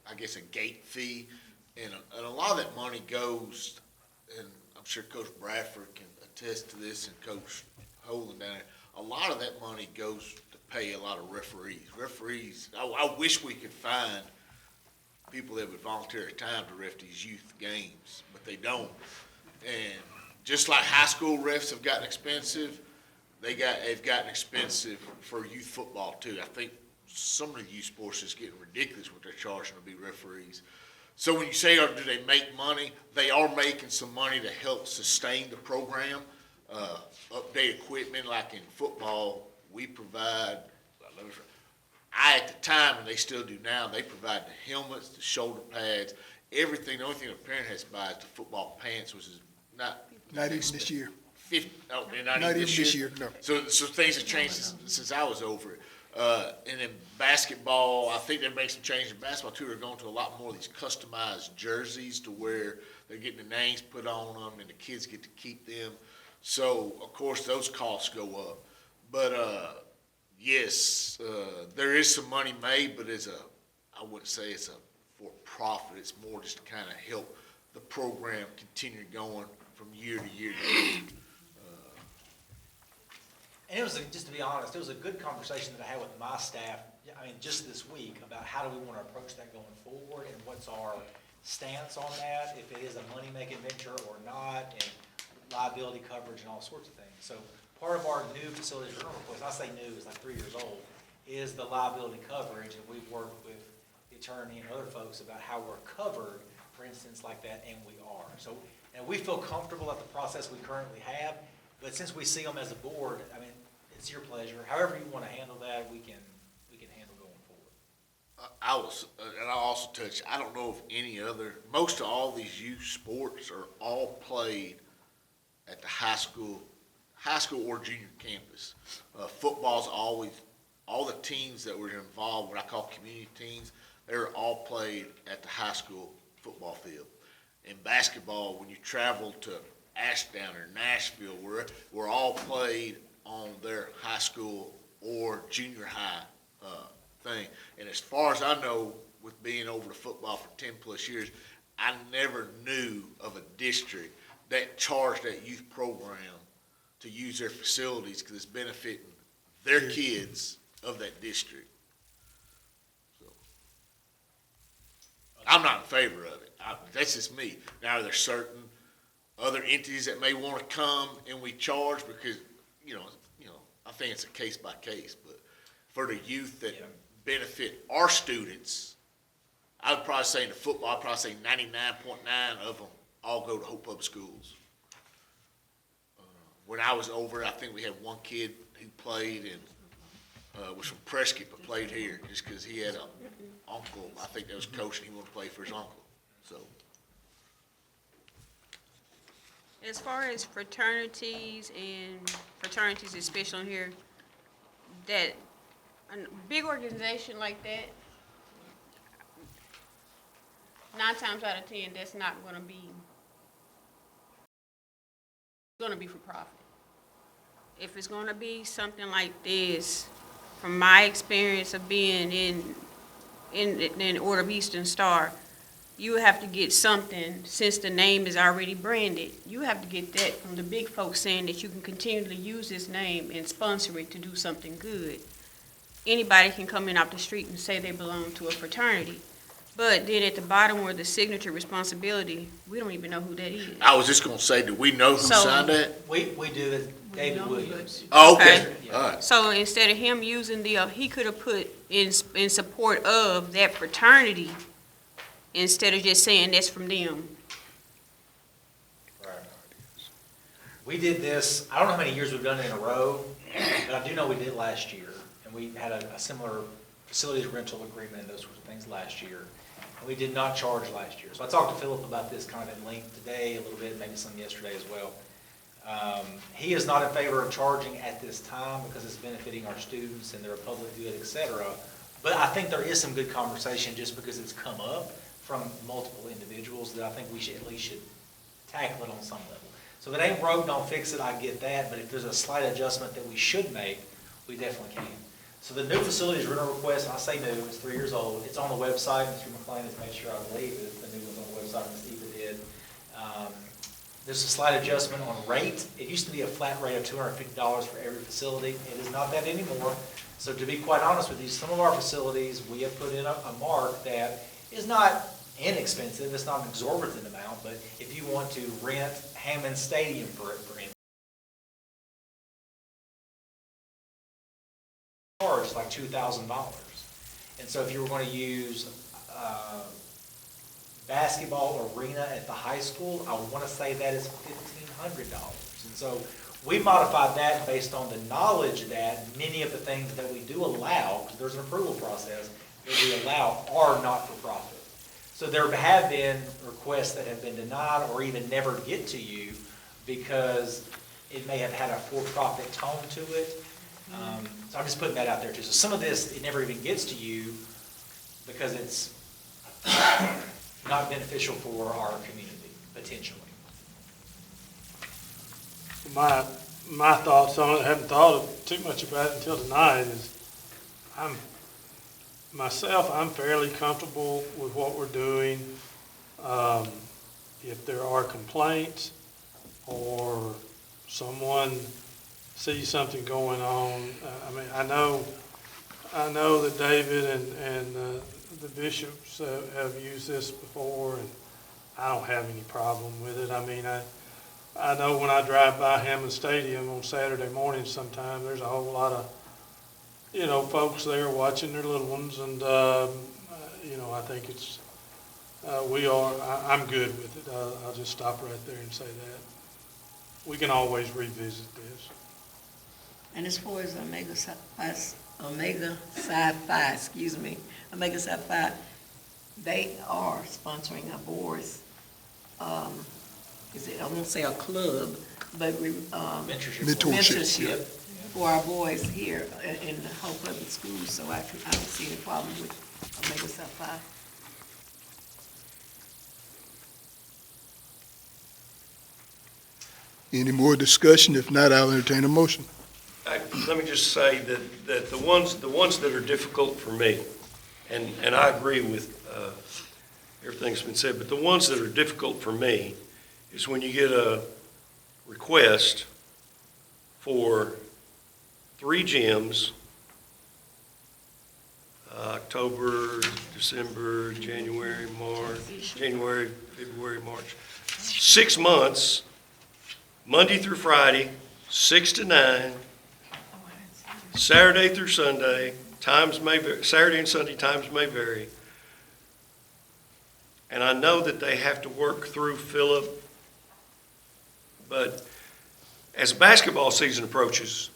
I guess a gate fee, and a lot of that money goes, and I'm sure Coach Bradford can attest to this, and Coach Holden down there, a lot of that money goes to pay a lot of referees. Referees, I wish we could find people that would volunteer their time to ref these youth games, but they don't. And just like high school refs have gotten expensive, they've gotten expensive for youth football too. I think some of the youth sports is getting ridiculous what they're charging to be referees. So when you say, do they make money? They are making some money to help sustain the program. Update equipment, like in football, we provide, at the time, and they still do now, they provide the helmets, the shoulder pads, everything. The only thing a parent has to buy is the football pants, which is not Not even this year. 50, oh, they're Not even this year, no. So things have changed since I was over it. And then basketball, I think they're making some changes in basketball too. They're going to a lot more of these customized jerseys to where they're getting the names put on them and the kids get to keep them. So, of course, those costs go up. But, yes, there is some money made, but I wouldn't say it's for profit. It's more just to kind of help the program continue going from year to year to year. And it was, just to be honest, it was a good conversation that I had with my staff, I mean, just this week, about how do we want to approach that going forward, and what's our stance on that, if it is a money-making venture or not, and liability coverage and all sorts of things. So part of our new facilities renewal request, I say new, it's like 3 years old, is the liability coverage, and we've worked with the attorney and other folks about how we're covered, for instance, like that, and we are. So, and we feel comfortable at the process we currently have, but since we see them as a board, I mean, it's your pleasure. However you want to handle that, we can handle going forward. And I'll also touch, I don't know if any other, most of all these youth sports are all played at the high school or junior campus. Football's always, all the teams that were involved, what I call community teams, they were all played at the high school football field. In basketball, when you travel to Ashdown or Nashville, we're all played on their high school or junior high thing. And as far as I know, with being over the football for 10 plus years, I never knew of a district that charged that youth program to use their facilities because it's benefiting their kids of that district. So I'm not in favor of it. That's just me. Now, are there certain other entities that may want to come and we charge because, you know, I think it's a case by case, but for the youth that benefit our students, I would probably say in the football, I'd probably say 99.9 of them all go to Hope Public Schools. When I was over, I think we had one kid who played and was from Prescott but played here just because he had an uncle. I think that was coaching. He wanted to play for his uncle. So. As far as fraternities especially here, that a big organization like that, 9 times out of 10, that's not going to be for profit. If it's going to be something like this, from my experience of being in Order of Eastern Star, you have to get something, since the name is already branded, you have to get that from the big folks saying that you can continue to use this name and sponsor it to do something good. Anybody can come in off the street and say they belong to a fraternity. But then at the bottom where the signature responsibility, we don't even know who that is. I was just gonna say, do we know who signed that? We do it, David Williams. Oh, okay, Okay. all right. So instead of him using he could have put in support of that fraternity, instead of just saying that's from them. Right. We did this, I don't know how many years we've done it in a row, but I do know we did last year. And we had a similar facilities rental agreement and those sorts of things last year. And we did not charge last year. So I talked to Philip about this kind of at length today, a little bit, maybe some yesterday as well. He is not in favor of charging at this time because it's benefiting our students and they're a public good, et cetera. But I think there is some good conversation just because it's come up from multiple individuals that I think we should at least tackle it on some level. So if it ain't broke, don't fix it, I get that, but if there's a slight adjustment that we should make, we definitely can. So the new facilities rental request, and I say new, it's 3 years old, it's on the website, Mr. McLean has made sure I believe it, the new one's on the website, Ms. Eva did. There's a slight adjustment on rate. It used to be a flat rate of $250 for every facility. It is not that anymore. So to be quite honest with you, some of our facilities, we have put in a mark that is not inexpensive, it's not an exorbitant amount, but if you want to rent Hammond Stadium for instance, charge like $2,000. And so if you were going to use basketball arena at the high school, I want to say that is $1,500. And so we modified that based on the knowledge that many of the things that we do allow, because there's an approval process, that we allow are not for profit. So there have been requests that have been denied or even never get to you because it may have had a for-profit tone to it. So I'm just putting that out there too. So some of this, it never even gets to you because it's not beneficial for our community, potentially. My thoughts on it, I haven't thought too much about it until tonight, is I'm fairly comfortable with what we're doing. If there are complaints or someone sees something going on, I know that David and the bishops have used this before, and I don't have any problem with it. I know when I drive by Hammond Stadium on Saturday mornings sometime, there's a whole lot of, folks there watching their little ones, and, I think it's, I'm good with it. I'll just stop right there and say that. We can always revisit this. And as far as Omega Psi Phi, they are sponsoring our boys. I won't say a club, but mentorship for our boys here in the whole public schools. So I don't see any problem with Omega Psi Phi. Any more discussion? If not, I'll entertain a motion. Let me just say that the ones that are difficult for me, and I agree with everything that's been said, but the ones that are difficult for me is when you get a request for 3 gyms, October, December, January, February, March, 6 months, Monday through Friday, 6 to 9, Saturday through Sunday, times may vary, Saturday and Sunday times may vary. And I know that they have to work through Philip, but as basketball season approaches,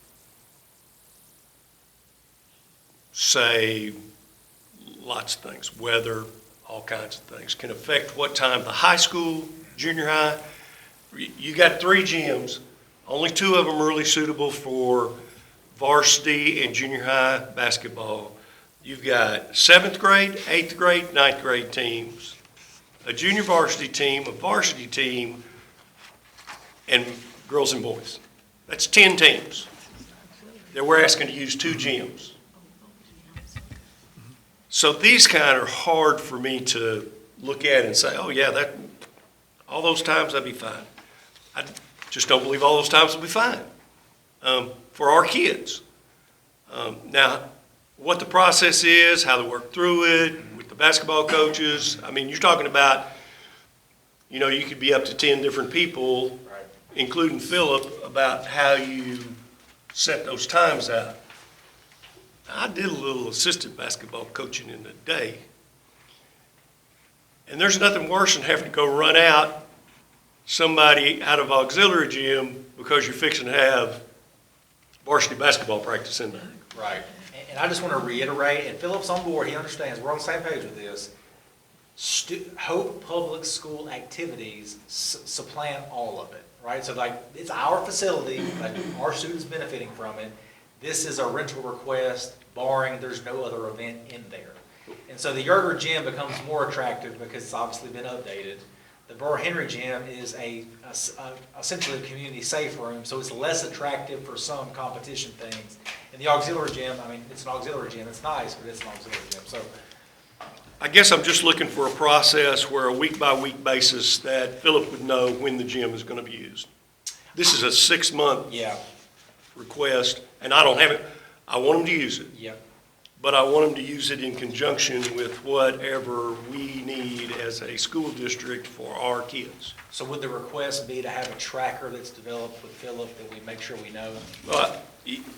say lots of things, weather, all kinds of things, can affect what time the high school, junior high, you got 3 gyms, only 2 of them are really suitable for varsity and junior high basketball. You've got 7th grade, 8th grade, 9th grade teams, a junior varsity team, a varsity team, and girls and boys. That's 10 teams that we're asking to use 2 gyms. So these kind are hard for me to look at and say, oh yeah, all those times that'd be fine. I just don't believe all those times will be fine for our kids. Now, what the process is, how to work through it with the basketball coaches. You're talking about, you could be up to 10 different people, right, including Philip, about how you set those times out. I did a little assistant basketball coaching in the day, and there's nothing worse than having to go run out somebody out of auxiliary gym because you're fixing to have varsity basketball practice in there. Right. And I just want to reiterate, and Philip's on board, he understands, we're on the same page with this. Hope Public School activities supplant all of it, right? So it's our facility, our students benefiting from it. This is a rental request, barring there's no other event in there. And so the Yerger gym becomes more attractive because it's obviously been updated. The Beryl Henry gym is essentially a community safe room, so it's less attractive for some competition things. And the auxiliary gym, I mean, it's an auxiliary gym, it's nice, but it's an auxiliary gym, so. I guess I'm just looking for a process where a week-by-week basis that Philip would know when the gym is going to be used. This is a 6-month Yeah, request, and I don't have it. I want them to use it, yeah. but I want them to use it in conjunction with whatever we need as a school district for our kids. So would the request be to have a tracker that's developed with Philip that we make sure we know?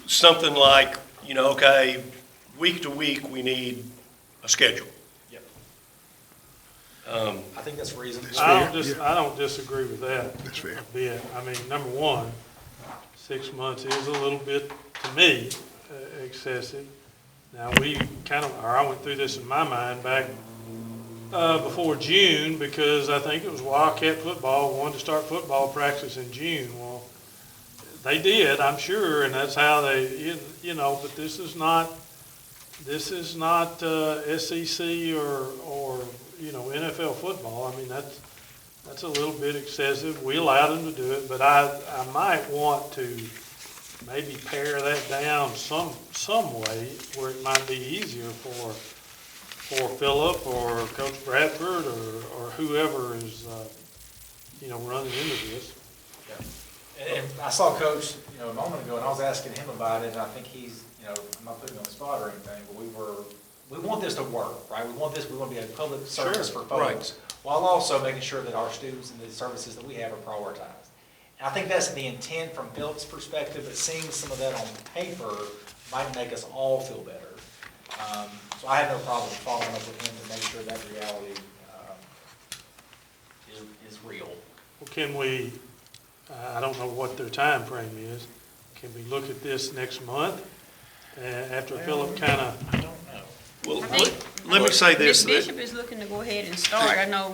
Something like, okay, week to week, we need a schedule. Yep. I think that's reasonable. I don't disagree with that. That's fair. A bit. I mean, number one, 6 months is a little bit, to me, excessive. Now, I went through this in my mind back before June, because I think it was Wildcat football wanted to start football practice in June. Well, they did, I'm sure, and that's how they, but this is not SEC or NFL football. I mean, that's a little bit excessive. We allowed them to do it, but I might want to maybe pare that down some way where it might be easier for Philip or Coach Bradford or whoever is, running into this. And I saw Coach, a moment ago, and I was asking him about it, and I think he's, I'm not putting him on the spot or anything, but we want this to work, right? We want to be a public service for folks, while also making sure that our students and the services that we have are prioritized. And I think that's the intent from Philip's perspective, but seeing some of that on paper might make us all feel better. So I have no problem following up with him to make sure that reality is real. Well, can we, I don't know what their time frame is, can we look at this next month after Philip kind of? I don't know. Well, I think let me say this. Ms. Bishop is looking to go ahead and start. I know,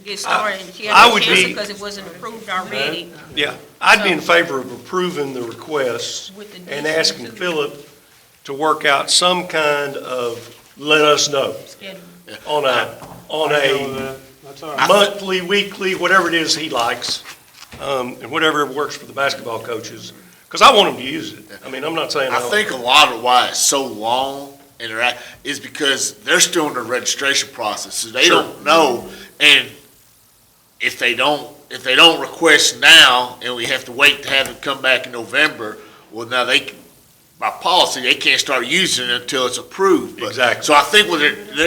get started, and she I had a would chance be- because it wasn't approved already. Yeah, I'd be in favor of approving the requests With the and addition asking to- Philip to work out some kind of let us know Schedule. on a That's all right. monthly, weekly, whatever it is he likes, and whatever works for the basketball coaches, because I want them to use it. I mean, I'm not saying I I don't. think a lot of why it's so long and is because they're still in the registration process, so they Sure. don't know. And if they don't request now, and we have to wait to have it come back in November, well, now by policy, they can't start using it until it's approved. But- Exactly. So I think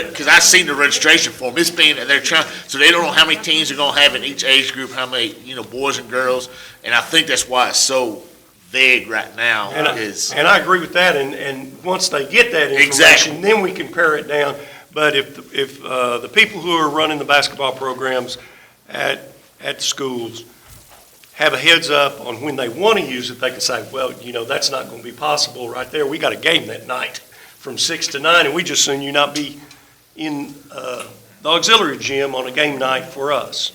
because I've seen the registration form, it's being, they're trying, so they don't know how many teams they're gonna have in each age group, how many, boys and girls, and I think that's why it's so vague right now, is. And I agree with that, and once they get that information, Exactly. then we can pare it down. But if the people who are running the basketball programs at the schools have a heads up on when they want to use it, they can say, well, that's not going to be possible right there. We got a game that night from 6 to 9, and we just soon you not be in the auxiliary gym on a game night for us.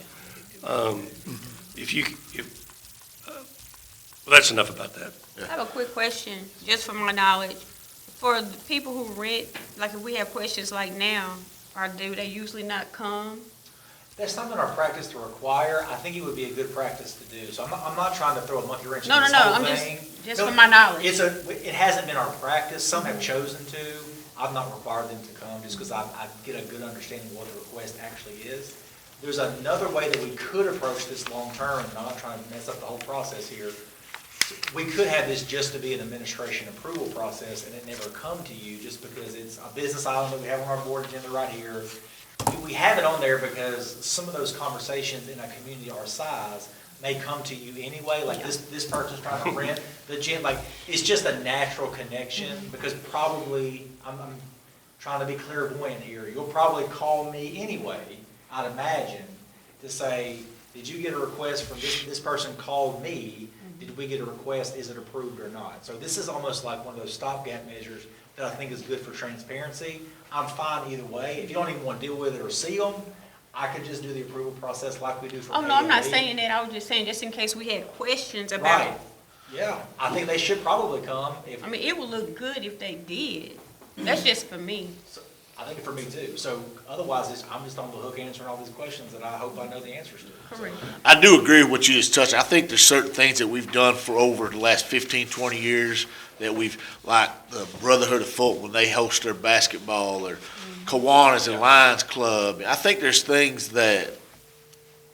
Well, that's enough about that. I have a quick question, just for my knowledge. For the people who rent, like if we have questions like now, do they usually not come? That's not in our practice to require. I think it would be a good practice to do. So I'm not trying to throw a monkey wrench in No, this no, whole I'm thing. just for my knowledge. It hasn't been our practice. Some have chosen to. I've not required them to come just because I get a good understanding of what the request actually is. There's another way that we could approach this long-term, and I'm not trying to mess up the whole process here. We could have this just to be an administration approval process and it never come to you just because it's a business item that we have on our board agenda right here. We have it on there because some of those conversations in a community our size may come to you anyway, like this person's trying to rent the gym, like, it's just a natural connection, because probably, I'm trying to be clairvoyant here, you'll probably call me anyway, I'd imagine, to say, did you get a request from this person called me, did we get a request, is it approved or not? So this is almost like one of those stopgap measures that I think is good for transparency. I'm fine either way. If you don't even want to deal with it or see them, I could just do the approval process like we do for Oh, no, I'm not A&E. saying that. I was just saying, just in case we had questions about Right, it. yeah. I think they should probably come. I mean, it would look good if they did. That's just for me. I think for me too. So otherwise, I'm just on the hook answering all these questions that I hope I know the answers to. Correct. I do agree with what you just touched. I think there's certain things that we've done for over the last 15, 20 years that we've, like the Brotherhood of Folk when they host their basketball, or Kiwanis and Lions Club. I think there's things that,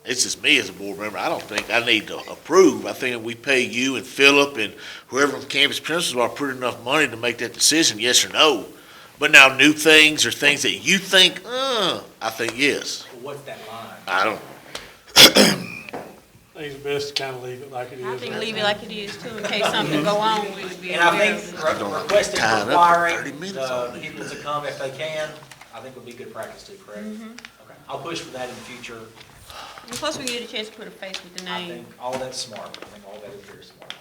it's just me as a board member, I don't think I need to approve. I think we pay you and Philip and whoever the campus principals are pretty enough money to make that decision, yes or no. But now new things or things that you think, I think yes. Well, what's that line? I don't, I think it's best to kind of leave it like it is. I think leave it like it is too, in case something go on, we would be And I aware think of it. requesting, Tie it up for requiring 30 minutes the on it. people to come if they can, I think would be good practice too, correct? Okay, I'll push for that in the future. And plus, we get a chance to put a face with the I name. think all that's smart. I think all that is very smart.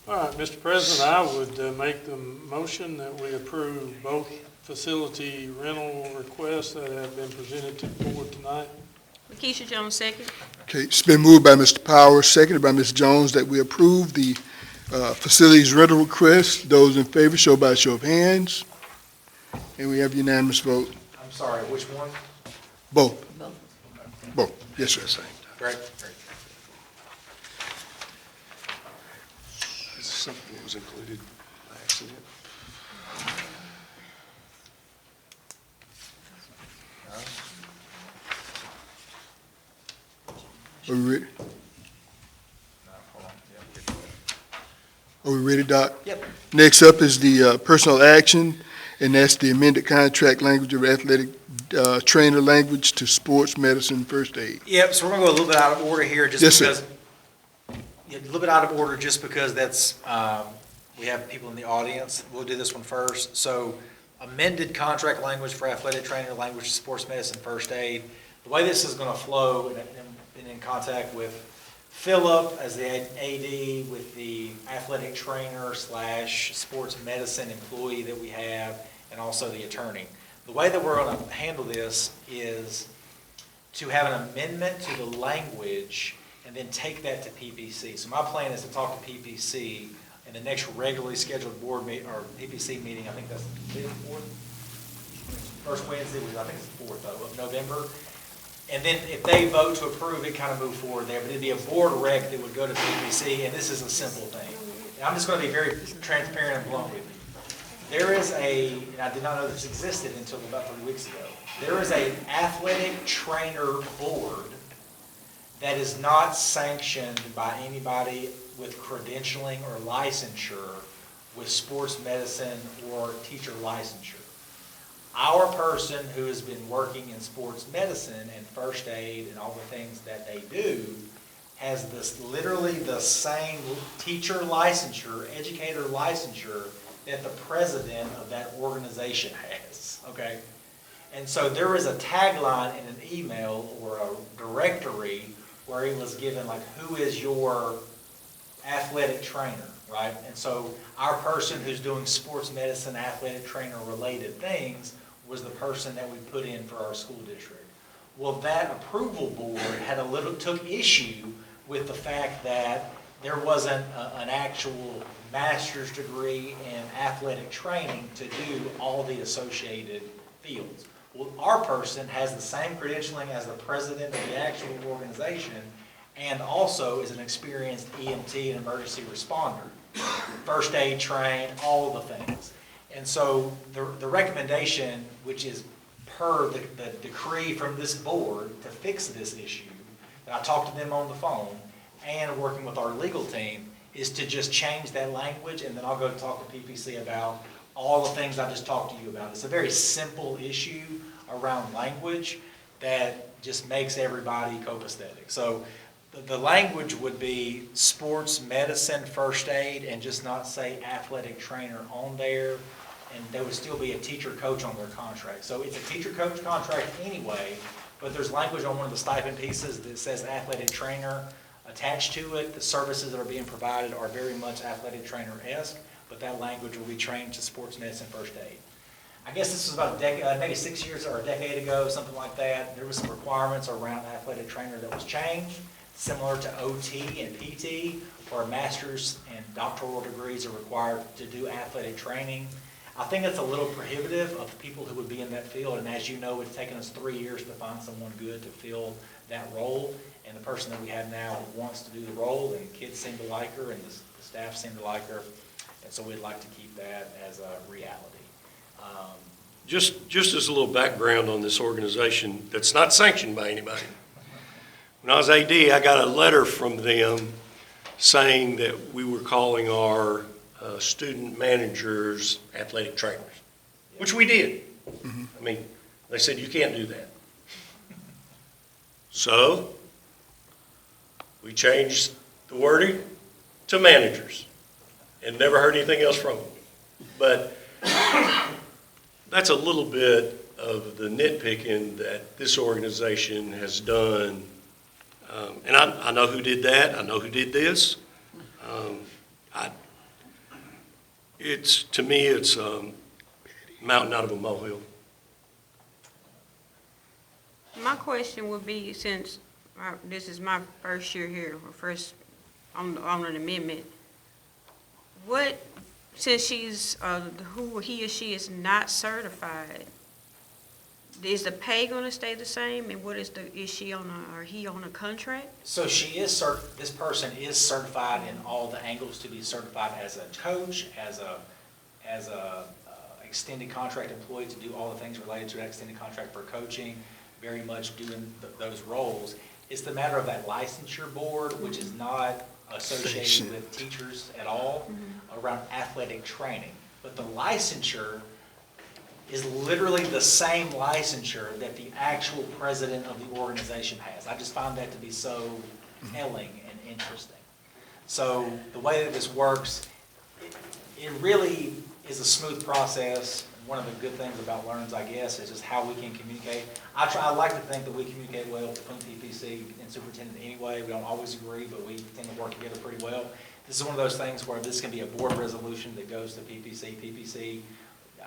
All right, Mr. President, I would make the motion that we approve both facility rental requests that have been presented to the board tonight. Keisha Jones, second. Okay, it's been moved by Mr. Powers, seconded by Ms. Jones, that we approve the facilities rental request. Those in favor, show by a show of hands. And we have unanimous vote. I'm sorry, which one? Both. Both. Yes, sir. Great. Something was included by accident. Are we ready? Are we ready, Doc? Yep. Next up is the personal action, and that's the amended contract language of athletic trainer language to sports medicine first aid. Yep, so we're gonna go a little bit out of order here, just Yes, sir. because. Yeah, a little bit out of order, just because that's, we have people in the audience. We'll do this one first. So amended contract language for athletic trainer language to sports medicine first aid. The way this is gonna flow, and been in contact with Philip as the AD, with the athletic trainer / sports medicine employee that we have, and also the attorney. The way that we're gonna handle this is to have an amendment to the language and then take that to PPC. So my plan is to talk to PPC in the next regularly scheduled board meet, or PPC meeting, I think that's the fourth, first Wednesday, I think it's the 4th of November. And then if they vote to approve, it kind of move forward there, but it'd be a board rec that would go to PPC, and this is a simple thing. And I'm just gonna be very transparent and blunt with you. There is and I did not know this existed until about 3 weeks ago. There is a athletic trainer board that is not sanctioned by anybody with credentialing or licensure with sports medicine or teacher licensure. Our person who has been working in sports medicine and first aid and all the things that they do has this literally the same teacher licensure, educator licensure that the president of that organization has, okay? And so there is a tagline in an email or a directory where he was given like, who is your athletic trainer, right? And so our person who's doing sports medicine, athletic trainer related things was the person that we put in for our school district. Well, that approval board took issue with the fact that there wasn't an actual master's degree in athletic training to do all the associated fields. Well, our person has the same credentialing as the president of the actual organization and also is an experienced EMT and emergency responder, first aid trained, all the things. And so the recommendation, which is per the decree from this board to fix this issue, and I talked to them on the phone and working with our legal team, is to just change that language, and then I'll go talk to PPC about all the things I just talked to you about. It's a very simple issue around language that just makes everybody copacetic. So the language would be sports medicine first aid and just not say athletic trainer on there, and there would still be a teacher coach on their contract. So it's a teacher coach contract anyway, but there's language on one of the stipend pieces that says athletic trainer attached to it. The services that are being provided are very much athletic trainer-esque, but that language will be trained to sports medicine first aid. I guess this was about a decade, maybe 6 years or a decade ago, something like that. There was some requirements around athletic trainer that was changed, similar to OT and PT, where master's and doctoral degrees are required to do athletic training. I think it's a little prohibitive of people who would be in that field, and as you know, it's taken us 3 years to find someone good to fill that role, and the person that we have now wants to do the role, and kids seem to like her, and the staff seem to like her, and so we'd like to keep that as a reality. Just as a little background on this organization that's not sanctioned by anybody. When I was AD, I got a letter from them saying that we were calling our student managers athletic trainers, which we did. I mean, they said, you can't do that. So we changed the wording to managers and never heard anything else from them. But that's a little bit of the nitpicking that this organization has done. And I know who did that. I know who did this. To me, it's a mountain out of a molehill. My question would be, since this is my first year here, or first on an amendment, since she's, who he or she is not certified, is the pay gonna stay the same, and what is he on a contract? So this person is certified in all the angles to be certified as a coach, as a extended contract employee to do all the things related to that extended contract for coaching, very much doing those roles. It's the matter of that licensure board, which is not associated with teachers at all, around athletic training. But the licensure is literally the same licensure that the actual president of the organization has. I just find that to be so telling and interesting. So the way that this works, it really is a smooth process. One of the good things about Learns, I guess, is just how we can communicate. I like to think that we communicate well between PPC and superintendent anyway. We don't always agree, but we tend to work together pretty well. This is one of those things where this can be a board resolution that goes to PPC. PPC,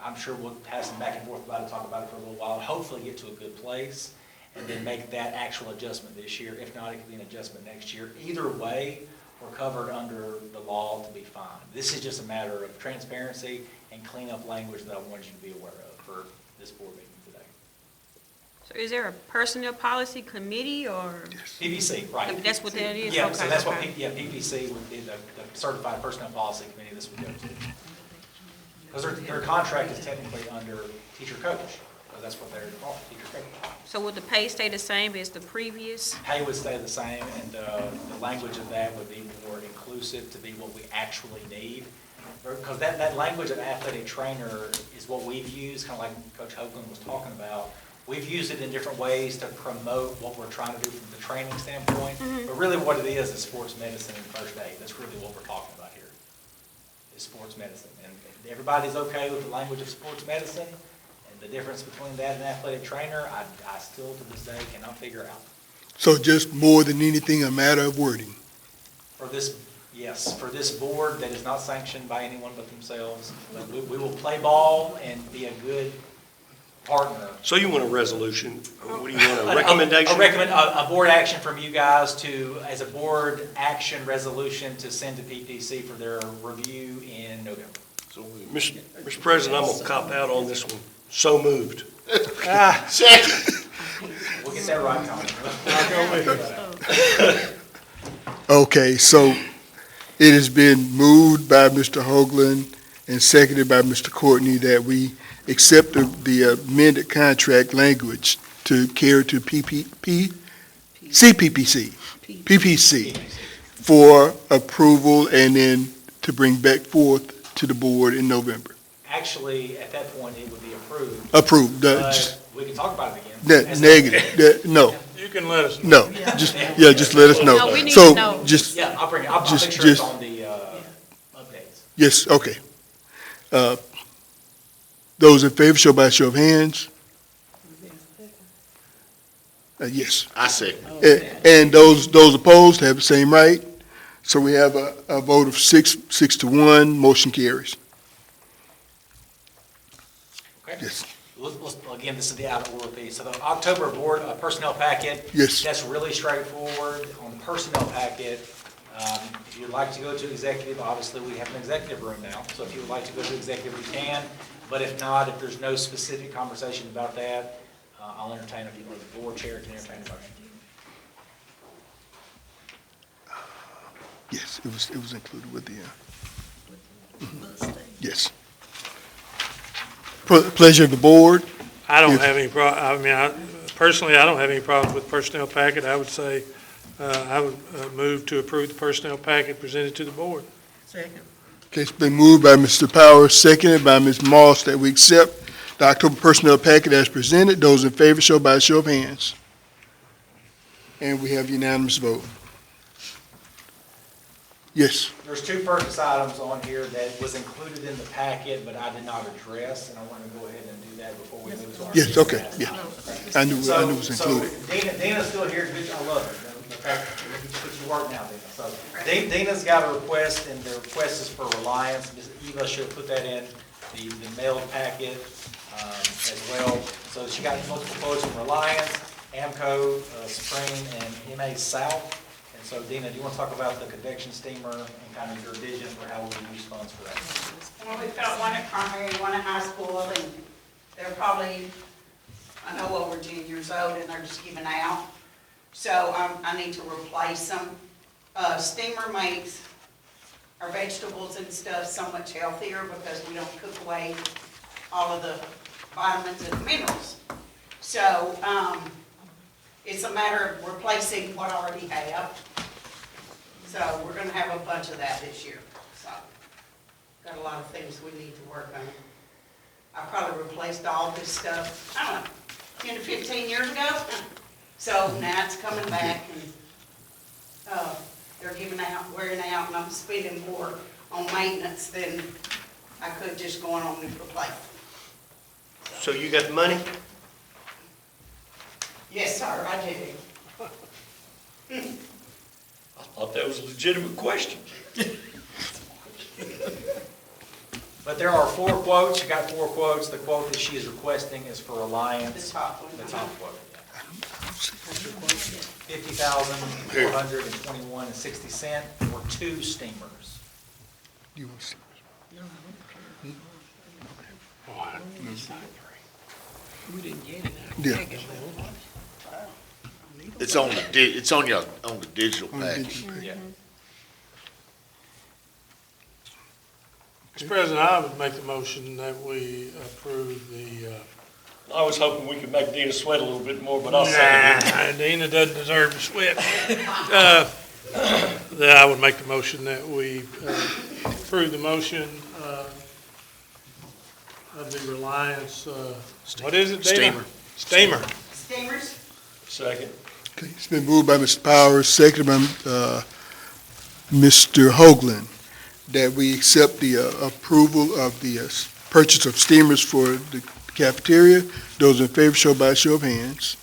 I'm sure we'll have some back and forth about it, talk about it for a little while, hopefully get to a good place, and then make that actual adjustment this year. If not, it could be an adjustment next year. Either way, we're covered under the law to be fine. This is just a matter of transparency and cleanup language that I wanted you to be aware of for this board meeting today. So is there a personnel policy committee, or? PPC, right. That's what that is? Yeah, Okay, so that's what, okay. PPC would be the certified personnel policy committee this would go to. Because their contract is technically under teacher coach, because that's what they're called, teacher coach. So would the pay stay the same as the previous? Pay would stay the same, and the language of that would be more inclusive to be what we actually need. Because that language of athletic trainer is what we've used, kind of like Coach Hoagland was talking about. We've used it in different ways to promote what we're trying to do from the training standpoint. But really what it is sports medicine and first aid. That's really what we're talking about here, is sports medicine. And if everybody's okay with the language of sports medicine and the difference between that and athletic trainer, I still to this day cannot figure out. So just more than anything, a matter of wording. For this, yes, for this board that is not sanctioned by anyone but themselves, but we will play ball and be a good partner. So you want a resolution? What do you want, a recommendation? A board action from you guys as a board action resolution to send to PPC for their review in November. So, Mr. President, I'm gonna cop out on this one. So moved. Second. We'll get that right, Tommy. Okay, so it has been moved by Mr. Hoagland and seconded by Mr. Courtney that we accept the amended contract language to carry to PPC for approval and then to bring back forth to the board in November. Actually, at that point, it would be approved. Approved. But we can talk about it again. Negative. No. You can let us know. No. Just let us know. No, we need So to know. just Yeah, I'll bring it. I'll make Just- sure it's on the updates. yes. Okay. Those in favor, show by show of hands. Yes. I say. And those opposed have the same right. So we have a vote of 6-1, motion carries. Okay. Yes. Again, this is the out of order piece. So the October board personnel packet. Yes. That's really straightforward. On the personnel packet, if you'd like to go to executive, obviously we have an executive room now. So if you would like to go to executive, you can. But if not, if there's no specific conversation about that, I'll entertain, if you want, the board chair can entertain a motion. Yes, it was included with the, yes. Pleasure of the board. I don't Yes. have any personally, I don't have any problems with personnel packet. I would say, I would move to approve the personnel packet presented to the board. Second. Okay, it's been moved by Mr. Powers, seconded by Ms. Moss, that we accept the October personnel packet as presented. Those in favor show by a show of hands. And we have unanimous vote. Yes, There's two purchase items on here that was included in the packet, but I did not address, and I want to go ahead and do that before we move to our. yes, okay, yeah. I knew it was included. So Dina's still here, good, I love it. The fact that you put your work now, Dina. So Dina's got a request, and the request is for Reliance. Ms. Eva should put that in the mailed packet as well. So she got multiple quotes from Reliance, Amco, Supreme, and MA South. And so Dina, do you want to talk about the convection steamer and kind of your vision for how we would use funds for that? Well, we've got one at primary, one at high school, and they're probably, I know, over 10 years old, and they're just giving out. So I need to replace them. Steamer makes our vegetables and stuff so much healthier because we don't cook away all of the vitamins and minerals. So it's a matter of replacing what I already have. So we're gonna have a bunch of that this year, so. Got a lot of things we need to work on. I probably replaced all this stuff, I don't know, 10 to 15 years ago. So now it's coming back and, they're giving out, wearing out, and I'm spending more on maintenance than I could just going on and replace. So you got the money? Yes, sir, I do. I thought that was a legitimate question. But there are 4 quotes, you got 4 quotes. The quote that she is requesting is for Reliance. The top one. The top quote, yeah. $50,421.60 for 2 steamers. You want to see? We didn't get it. Yeah. It's on the digital package. Yeah. Mr. President, I would make the motion that we approve the, I was hoping we could make Dina sweat a little bit more, but I'll second it. Dina doesn't deserve to sweat. That I would make the motion that we approve the motion of the Reliance, what is it, Dina? Steamer. Steamers? Second. Okay, it's been moved by Mr. Powers, seconded by Mr. Hoagland, that we accept the approval of the purchase of steamers for the cafeteria. Those in favor show by a show of hands.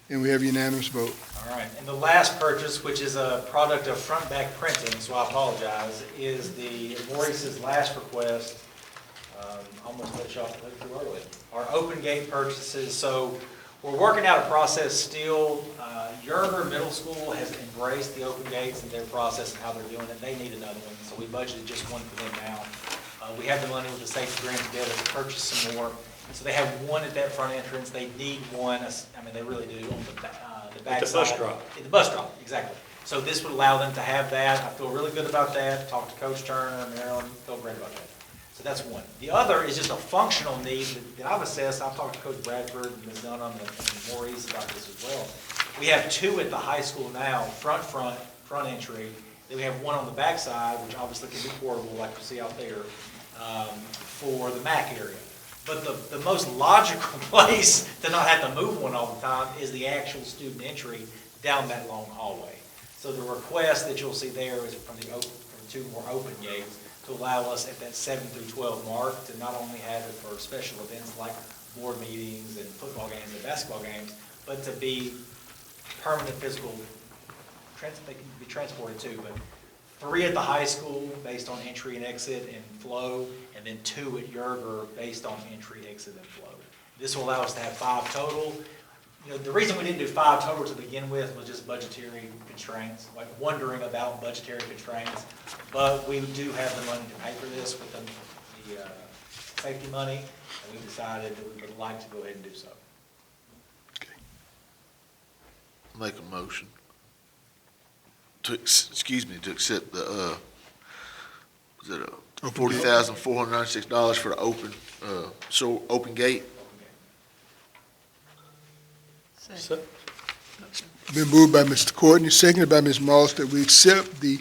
And we have unanimous vote. All right, and the last purchase, which is a product of front back printing, so I apologize, is the Maurice's last request. Almost let you off the hook too early. Our open gate purchases, so we're working out a process still. Yerger Middle School has embraced the open gates and their process and how they're doing it. They need another one, so we budgeted just one for them now. We have the money with the safety grant together to purchase some more. So they have one at that front entrance. They need one, I mean, they really do, on the back At the side. bus drop. At the bus drop, exactly. So this would allow them to have that. I feel really good about that. Talked to Coach Turner, Maryland, feel great about that. So that's one. The other is just a functional need that I've assessed. I've talked to Coach Bradford and Ms. Dunham and Maurice about this as well. We have 2 at the high school now, front entry. Then we have one on the back side, which obviously can be portable like you see out there, for the MAC area. But the most logical place to not have to move one all the time is the actual student entry down that long hallway. So the request that you'll see there is from the 2 more open gates to allow us at that 7 through 12 mark to not only have it for special events like board meetings and football games and basketball games, but to be permanent physical, they can be transported too, but 3 at the high school based on entry and exit and flow, and then 2 at Yerger based on entry, exit, and flow. This will allow us to have 5 total. You know, the reason we didn't do 5 total to begin with was just budgetary constraints, like wondering about budgetary constraints. But we do have the money to pay for this with the safety money, and we decided that we would like to go ahead and do so. Make a motion to, to accept the, was it $40,496 for the open gate? Been moved by Mr. Courtney, seconded by Ms. Moss, that we accept the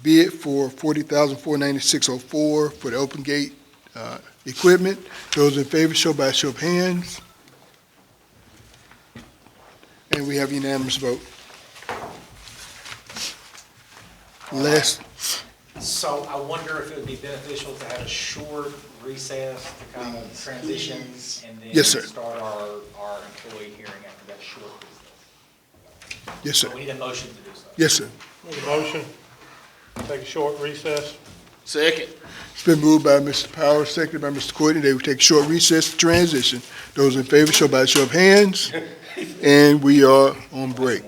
bid for $40,496.04 for the open gate equipment. Those in favor, show by show of hands. And we have unanimous vote. Last, So I wonder if it would be beneficial to have a short recess to kind of transition and then Yes, sir. start our employee hearing after that short recess. yes, sir. So we need a motion to do so. Yes, sir. Need a motion, take a short recess. Second. It's been moved by Mr. Powers, seconded by Mr. Courtney, that we take a short recess to transition. Those in favor, show by show of hands. And we are on break.